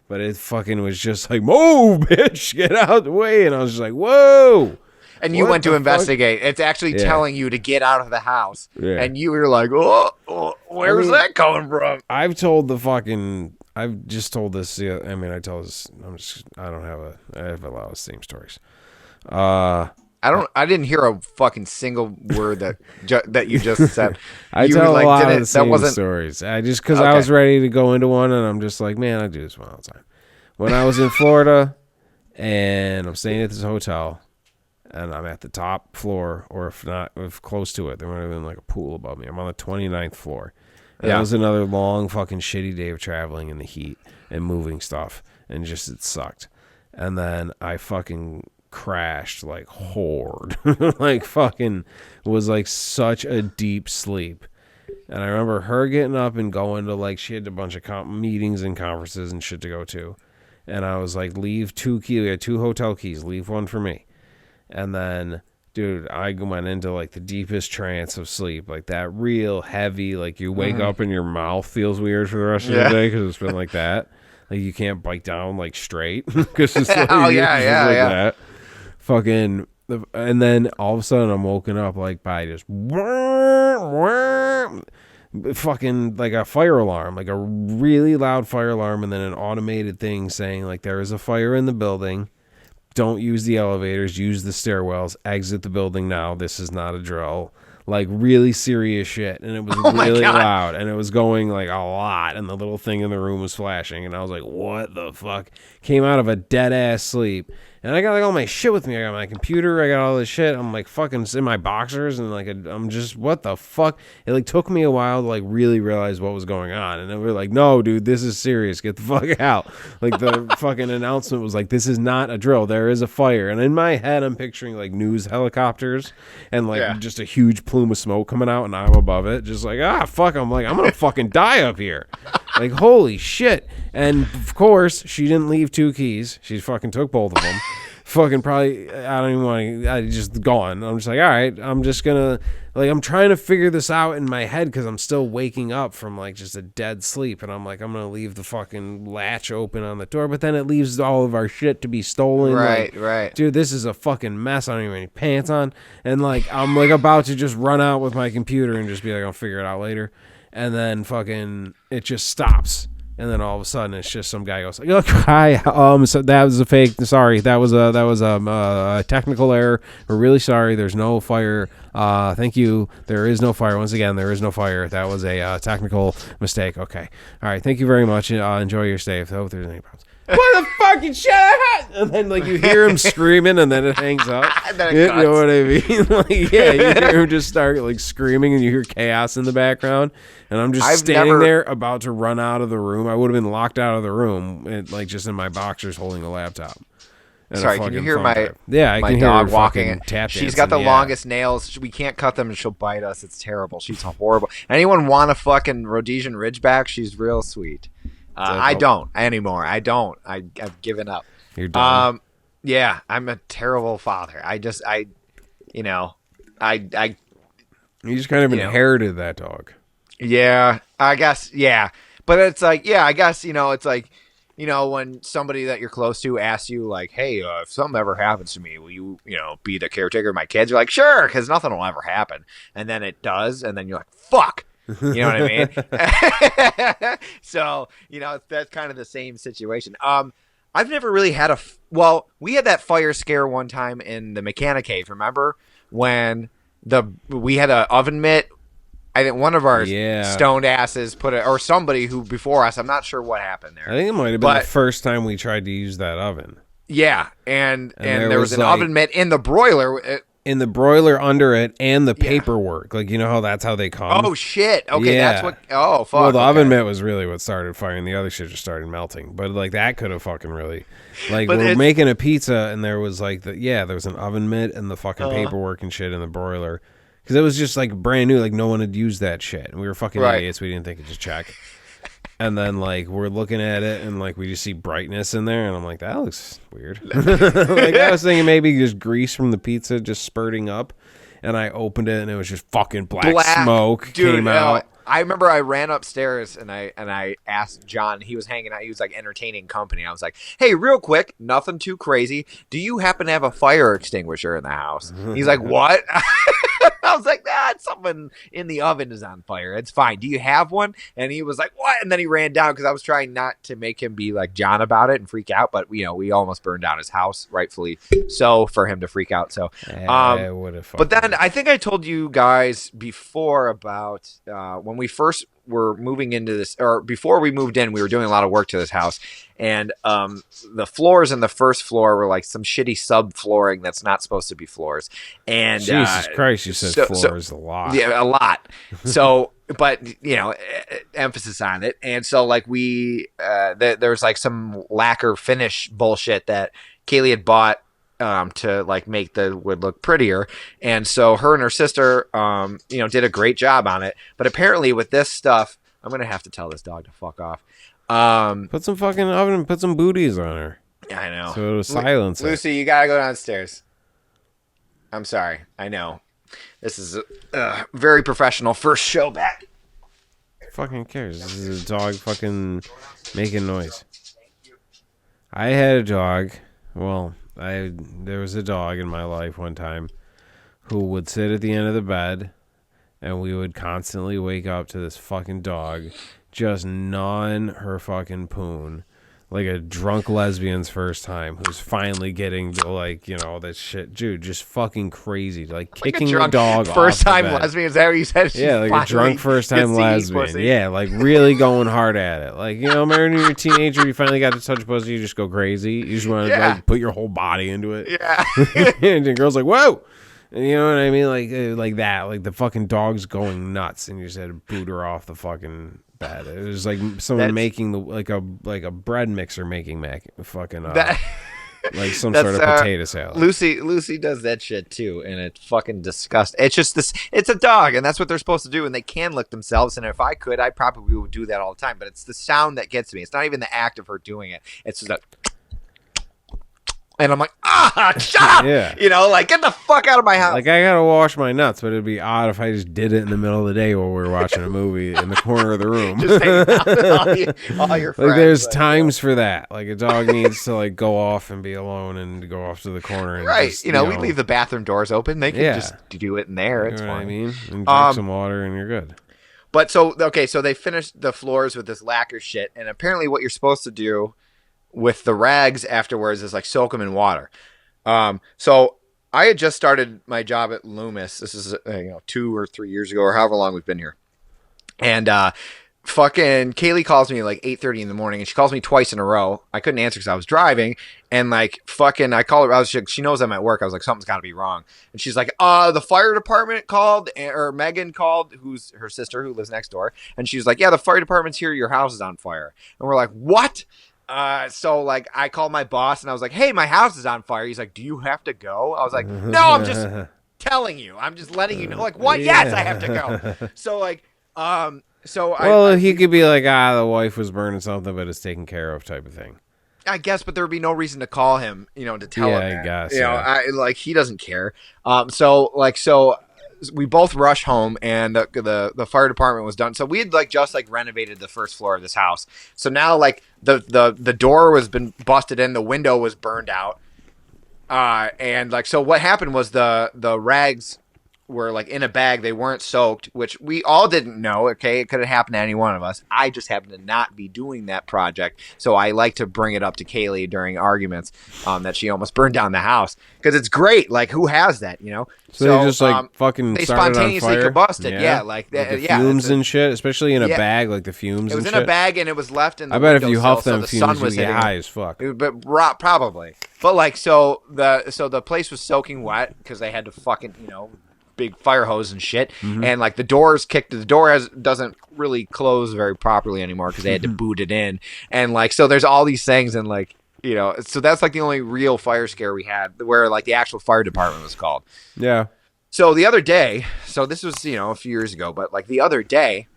But it fucking was just like, move, bitch, get out the way. And I was just like, whoa. And you went to investigate. It's actually telling you to get out of the house. Yeah. And you were like, where's that coming from? I've just told this. I mean, I tell this. I have a lot of same stories. I didn't hear a fucking single word that you just said. I you tell were a lot like, of the same stories. Because I was ready to go into one, and I'm just like, man, I do this one all the time. When I was in Florida, and I'm staying at this hotel, and I'm at the top floor, or if close to it, there might have been like a pool above me. I'm on the 29th floor. And that was another long fucking shitty day of traveling in the heat and moving stuff, and just it sucked. And then I fucking crashed like horde. Like fucking was like such a deep sleep. And I remember her getting up and going to like, she had a bunch of meetings and conferences and shit to go to. And I was like, leave 2 keys. We had 2 hotel keys. Leave one for me. And then, dude, I went into like the deepest trance of sleep, like that real heavy, like you wake up and your mouth feels weird for the rest of the day because it's been like that. Like you can't bite down like straight because it's like, that. Fucking, and then all of a sudden I'm woken up like by just fucking like a fire alarm, like a really loud fire alarm, and then an automated thing saying like there is a fire in the building. Don't use the elevators, use the stairwells, exit the building now. This is not a drill. Like really serious shit. And it was really loud, and it was going like a lot, and the little thing in the room was flashing, and I was like, what the fuck? Came out of a dead ass sleep. And I got like all my shit with me. I got my computer. I got all this shit. I'm like fucking in my boxers, and like I'm just, what the fuck? It like took me a while to like really realize what was going on. And then we were like, no, dude, this is serious. Get the fuck out. Like the fucking announcement was like, this is not a drill. There is a fire. And in my head, I'm picturing like news helicopters and like just a huge plume of smoke coming out, and I'm above it, just like, fuck. I'm like, I'm gonna fucking die up here. Like, holy shit. And of course, she didn't leave 2 keys. She fucking took both of them. Fucking probably, I don't even want to, I just gone. I'm just like, all right, I'm just gonna, like, I'm trying to figure this out in my head because I'm still waking up from like just a dead sleep. And I'm like, I'm gonna leave the fucking latch open on the door, but then it leaves all of our shit to be stolen. Right, like, right. Dude, this is a fucking mess. I don't even have any pants on. And like, I'm like about to just run out with my computer and just be like, I'll figure it out later. And then fucking, it just stops. And then all of a sudden, it's just some guy goes like, "Look, hi, so that was a fake. Sorry, that was a technical error. We're really sorry. There's no fire. Thank you. There is no fire. Once again, there is no fire. That was a technical mistake. Okay, all right. Thank you very much. Enjoy your stay. If there's any problems." What the fucking shit? And then like you hear him screaming, and then it hangs up. You know what I mean? Like, yeah, you hear him just start like screaming, and you hear chaos in the background. And I'm just standing there about to run out of the room. I would have been locked out of the room, like just in my boxers holding a laptop. Sorry, can you hear my I can hear dog her walking? Tap She's got the longest nails. We can't cut them, and she'll bite us. It's terrible. She's horrible. Anyone want a fucking Rhodesian Ridgeback? She's real sweet. I don't anymore. I've given up. You're done. Yeah, I'm a terrible father. You just kind of inherited that dog. Yeah, I guess. Yeah, but it's like, I guess, it's like, when somebody that you're close to asks you like, hey, if something ever happens to me, will you, be the caretaker of my kids? You're like, sure, because nothing will ever happen. And then it does. And then you're like, fuck. You know what I mean? So, that's kind of the same situation. I've never really had we had that fire scare one time in the mechanic cave. Remember when we had an oven mitt? I think one of our stoned asses or somebody who before us, I'm not sure what happened there. I think it might have been the first time we tried to use that oven. Yeah. And there was an oven mitt in the broiler. in the broiler under it and the paperwork. Like, you know how that's how they come? Oh, shit. Okay, Yeah. that's what... Oh, fuck. Well, the okay. oven mitt was really what started firing. The other shit just started melting. But, like, that could have fucking really... Like, But we're it's- making a pizza, and there was, like, there was an oven mitt and the fucking paperwork and shit in the broiler. Because it was just, like, brand new. Like, no one had used that shit. And we were fucking idiots. We didn't think to just check. And then, like, we're looking at it, and, like, we just see brightness in there. And I'm like, that looks weird. Like, I was thinking maybe just grease from the pizza just spurting up. And I opened it, and it was just fucking black smoke came out. I remember I ran upstairs and I asked John. He was hanging out. He was like entertaining company. I was like, "Hey, real quick, nothing too crazy. Do you happen to have a fire extinguisher in the house?" He's like, "What?" I was like, something in the oven is on fire. It's fine. Do you have one? And he was like, what? And then he ran down because I was trying not to make him be like John about it and freak out. But, you know, we almost burned down his house, rightfully so, for him to freak out. So, but then I think I told you guys before about when we first were moving into this, or before we moved in, we were doing a lot of work to this house. And the floors in the first floor were like some shitty sub flooring that's not supposed to be floors. And Jesus Christ, you said floors a lot. Yeah, a lot. So, but you know, emphasis on it. And so, like there's like some lacquer finish bullshit that Kaylee had bought to like make the wood look prettier. And so her and her sister, you know, did a great job on it. But apparently with this stuff, I'm going to have to tell this dog to fuck off. Put some fucking oven, put some booties on her. Yeah, I know. So it'll silence it. Lucy, you got to go downstairs. I'm sorry. I know. This is a very professional first show back. Fucking cares? This is a dog fucking making noise. I had a dog. Well, there was a dog in my life one time who would sit at the end of the bed, and we would constantly wake up to this fucking dog just gnawing her fucking poon like a drunk lesbian's first time who's finally getting to, like, you know, that shit. Dude, just fucking crazy. Like kicking the dog off first time the bed. lesbian, is that what you said? Yeah, like a drunk first time lesbian. Yeah, like really going hard at it. Like, you know, remember when you're a teenager, you finally got to touch pussy, you just go crazy. You just want to like put your whole body into it. Yeah. And the girl's like, whoa. And you know what I mean? Like that. Like the fucking dog's going nuts, and you just had to boot her off the fucking bed. It was like someone making like a bread mixer making like some sort of potato salad. Lucy does that shit too, and it's fucking disgusting. It's just this. It's a dog, and that's what they're supposed to do, and they can lick themselves. And if I could, I probably would do that all the time. But it's the sound that gets me. It's not even the act of her doing it. It's just like. And I'm like, shut up! Yeah. You know, like, get the fuck out of my house. Like, I gotta wash my nuts, but it'd be odd if I just did it in the middle of the day while we were watching a movie in the corner of the room. Just hanging out with all your friends. Like, there's times for that. Like, a dog needs to, like, go off and be alone and go off to the corner. And right. just, you know, we leave the bathroom doors open. They can just do it in there. It's you know fine. what I mean? And drink some water and you're good. But so they finished the floors with this lacquer shit. And apparently what you're supposed to do with the rags afterwards is, like, soak them in water. So I had just started my job at Loomis. This is 2 or 3 years ago, or however long we've been here. And fucking Kaylee calls me like 8:30 in the morning, and she calls me twice in a row. I couldn't answer because I was driving, and like fucking I call her. She knows I'm at work. I was like, something's got to be wrong, and she's like, the fire department called, or Megan called, who's her sister who lives next door, and she's like, yeah, the fire department's here. Your house is on fire, and we're like, what? So like I called my boss and I was like, hey, my house is on fire. He's like, do you have to go? I was like, no, I'm just telling you. I'm just letting you know. Like, what? Yeah. Yes, I have to go. So like, he could be like, the wife was burning something, but it's taken care of type of thing. I guess, but there would be no reason to call him, to tell him that. I guess. Like he doesn't care. So we both rush home, and the fire department was done. So we had just renovated the first floor of this house. So now the door was been busted in, the window was burned out, and so what happened was the rags were like in a bag. They weren't soaked, which we all didn't know. Okay, it could have happened to any one of us. I just happened to not be doing that project, so I like to bring it up to Kaylee during arguments that she almost burned down the house because it's great. Like, who has that? So they just like fucking they started spontaneously on fire? combusted. Yeah, like the yeah, fumes and shit, especially in a Yeah. bag, like the fumes. It was and in shit. a bag and it was left in the I bet if you windowsill, huff so them the fumes, sun you was get hitting high it. as fuck. But probably. But like so the place was soaking wet because they had to fucking big fire hose and shit, and like the door doesn't really close very properly anymore because they had to boot it in, and like so there's all these things and like so that's like the only real fire scare we had where like the actual fire department was called. Yeah. So the other day, so this was a few years ago, but like the other day,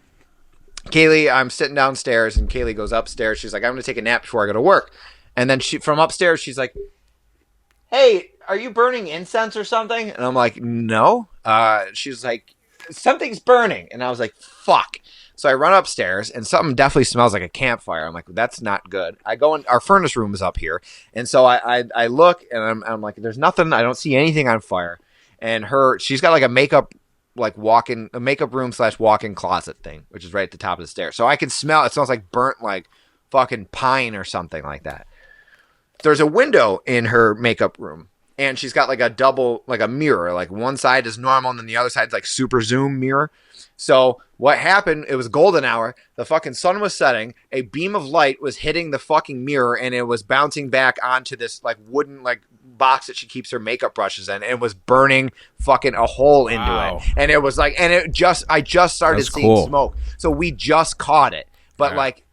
Kaylee, I'm sitting downstairs and Kaylee goes upstairs. She's like, I'm gonna take a nap before I go to work, and then from upstairs she's like, hey, are you burning incense or something? And I'm like, no. She's like, something's burning. And I was like, fuck. So I run upstairs and something definitely smells like a campfire. I'm like, that's not good. I go in, our furnace room is up here. And so I look and I'm like, there's nothing. I don't see anything on fire. And she's got like a makeup room / walk-in closet thing, which is right at the top of the stairs. So I can smell, it smells like burnt like fucking pine or something like that. There's a window in her makeup room, and she's got like a mirror. Like one side is normal, and then the other side's like super zoom mirror. So what happened, it was golden hour. The fucking sun was setting. A beam of light was hitting the fucking mirror, and it was bouncing back onto this like wooden like box that she keeps her makeup brushes in, and it was burning fucking a hole into Wow. it. And it was like, I just started That's seeing cool. smoke. So we just caught it. But Yeah. like,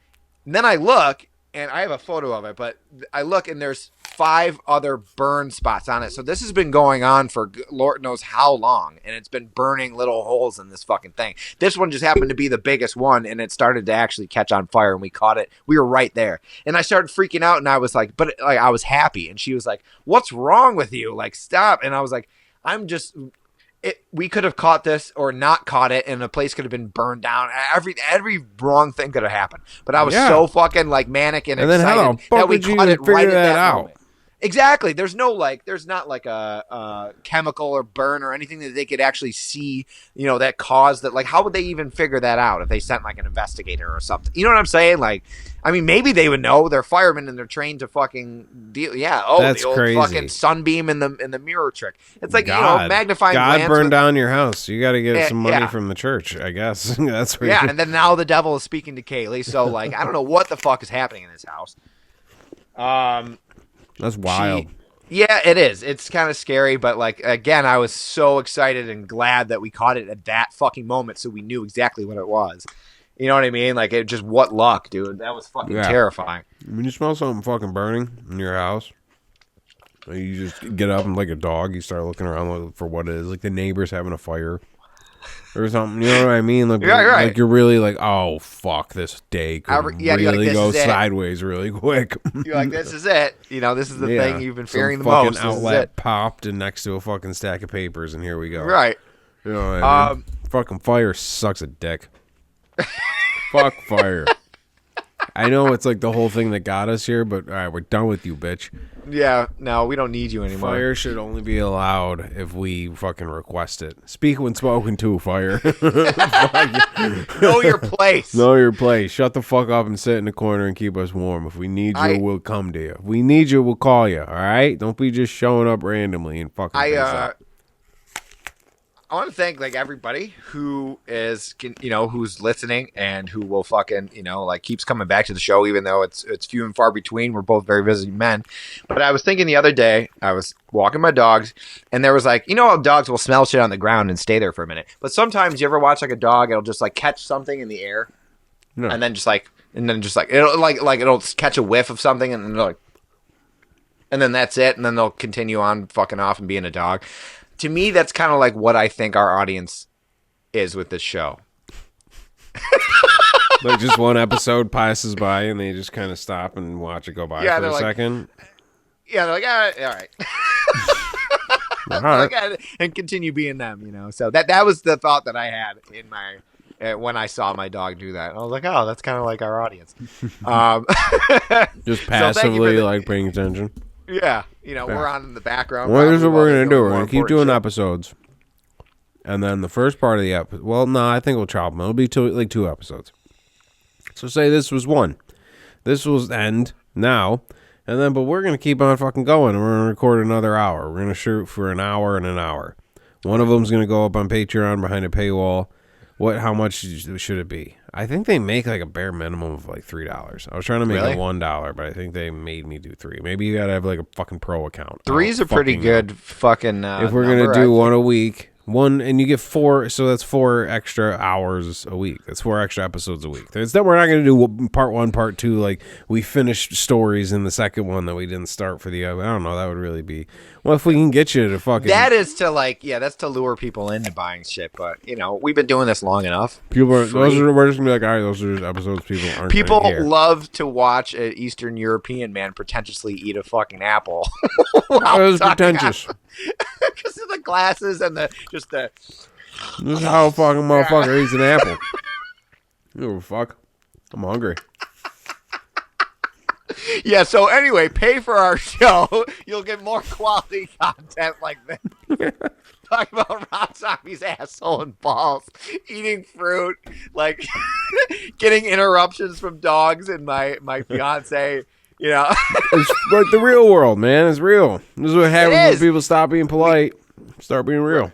then I look, and I have a photo of it, but I look and there's 5 other burn spots on it. So this has been going on for Lord knows how long, and it's been burning little holes in this fucking thing. This one just happened to be the biggest one, and it started to actually catch on fire, and we caught it. We were right there. And I started freaking out, and I was like, but like I was happy. And she was like, what's wrong with you? Like, stop. And I was like, we could have caught this or not caught it, and the place could have been burned down. Every wrong thing could have happened. But I was so fucking like manic and then excited how the fuck that we did you caught it figure right at that that out? moment. Exactly. There's not like a chemical or burn or anything that they could actually see, that caused that. Like, how would they even figure that out if they sent like an investigator or something? You know what I'm saying? Like, I mean, maybe they would know. They're firemen and they're trained to fucking deal. Yeah. Oh, That's the old crazy. fucking sunbeam in the mirror trick. It's like magnifying. God glass burned with- down your house. You got to get some money yeah. from the church, I guess. That's where Yeah, and then now the devil is speaking to Kaylee. So like, I don't know what the fuck is happening in this house. That's wild. Yeah, it is. It's kind of scary, but like again, I was so excited and glad that we caught it at that fucking moment, so we knew exactly what it was. You know what I mean? Like, what luck, dude. That was fucking terrifying. When you smell something fucking burning in your house, you just get up and like a dog, you start looking around for what it is. Like the neighbor's having a fire or something. You know what I mean? Like, right. Like you're really like, oh fuck, this day could you're like, really this go is it. sideways really quick. You're like, this is it. This is the thing you've been fearing the Some fucking most. This is outlet it. popped and next to a fucking stack of papers, and here we go. Right. You know what I mean? Fucking fire sucks a dick. Fuck fire. I know it's like the whole thing that got us here, but all right, we're done with you, bitch. Yeah, no, we don't need you anymore. Fire should only be allowed if we fucking request it. Speak when spoken to, fire. Know your place. Know your place. Shut the fuck up and sit in the corner and keep us warm. If we need you, we'll come to you. If we need you, we'll call you, all right? Don't be just showing up randomly and fucking things up. I want to thank like everybody who is, who's listening and who will fucking, like keeps coming back to the show, even though it's few and far between. We're both very busy men. But I was thinking the other day, I was walking my dogs, and there was like, how dogs will smell shit on the ground and stay there for a minute. But sometimes you ever watch like a dog, it'll just like catch something in the air, No. and then just like it'll like it'll catch a whiff of something, and then they're like, and then that's it, and then they'll continue on fucking off and being a dog. To me, that's kind of like what I think our audience is with this show. Like just one episode passes by and they just kind of stop and watch it go by for a second. Yeah, they're like, all right. All right. Like, and continue being them, So that was the thought that I had in my when I saw my dog do that. I was like, oh, that's kind of like our audience. Just passively like paying attention. Yeah, we're on in the background. Well, here's what we're probably going to do. while We're they're going to keep doing doing more episodes. and then the first part of the episode. Well, no, I think we'll chop them. It'll be two episodes. So say this was one. This will end now, and then but we're gonna keep on fucking going. And we're gonna record another hour. We're gonna shoot for an hour and an hour. One of them's gonna go up on Patreon behind a paywall. How much should it be? I think they make like a bare minimum of like $3. I was trying to make it $1, but I think they made me do $3. Maybe you gotta have like a fucking pro account. Three's a pretty good fucking. If we're gonna do one a week, and you get 4, so that's 4 extra hours a week. That's 4 extra episodes a week. It's that we're not gonna do part 1, part 2. Like we finished stories in the second one that we didn't start for the. I don't know. That would really be. Well, if we can get you to fucking. That is to that's to lure people into buying shit. But we've been doing this long enough. We're just gonna be like, all right, those are just episodes people aren't. People love to watch an Eastern European man pretentiously eat a fucking apple. It was pretentious. Because of the glasses and just the. This is how a fucking motherfucker eats an apple. Oh fuck! I'm hungry. Yeah, so anyway, pay for our show. You'll get more quality content like this. Talk about Rob Zombie's asshole and balls, eating fruit, like getting interruptions from dogs and my fiance. It's like the real world, man. It's real. This is what happens when people stop being polite, start being real.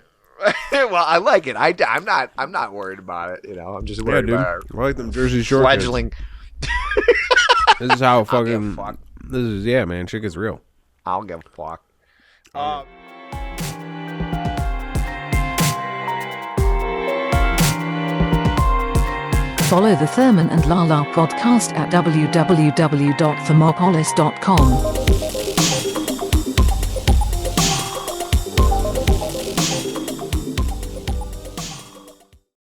Well, I like it. I'm not worried about it. I'm just worried about I like them Jersey Shore fledgling. This is how fucking. This is man. Shit gets real. I'll give a fuck. Follow the Thurman and Lala podcast at www.thermopolis.com.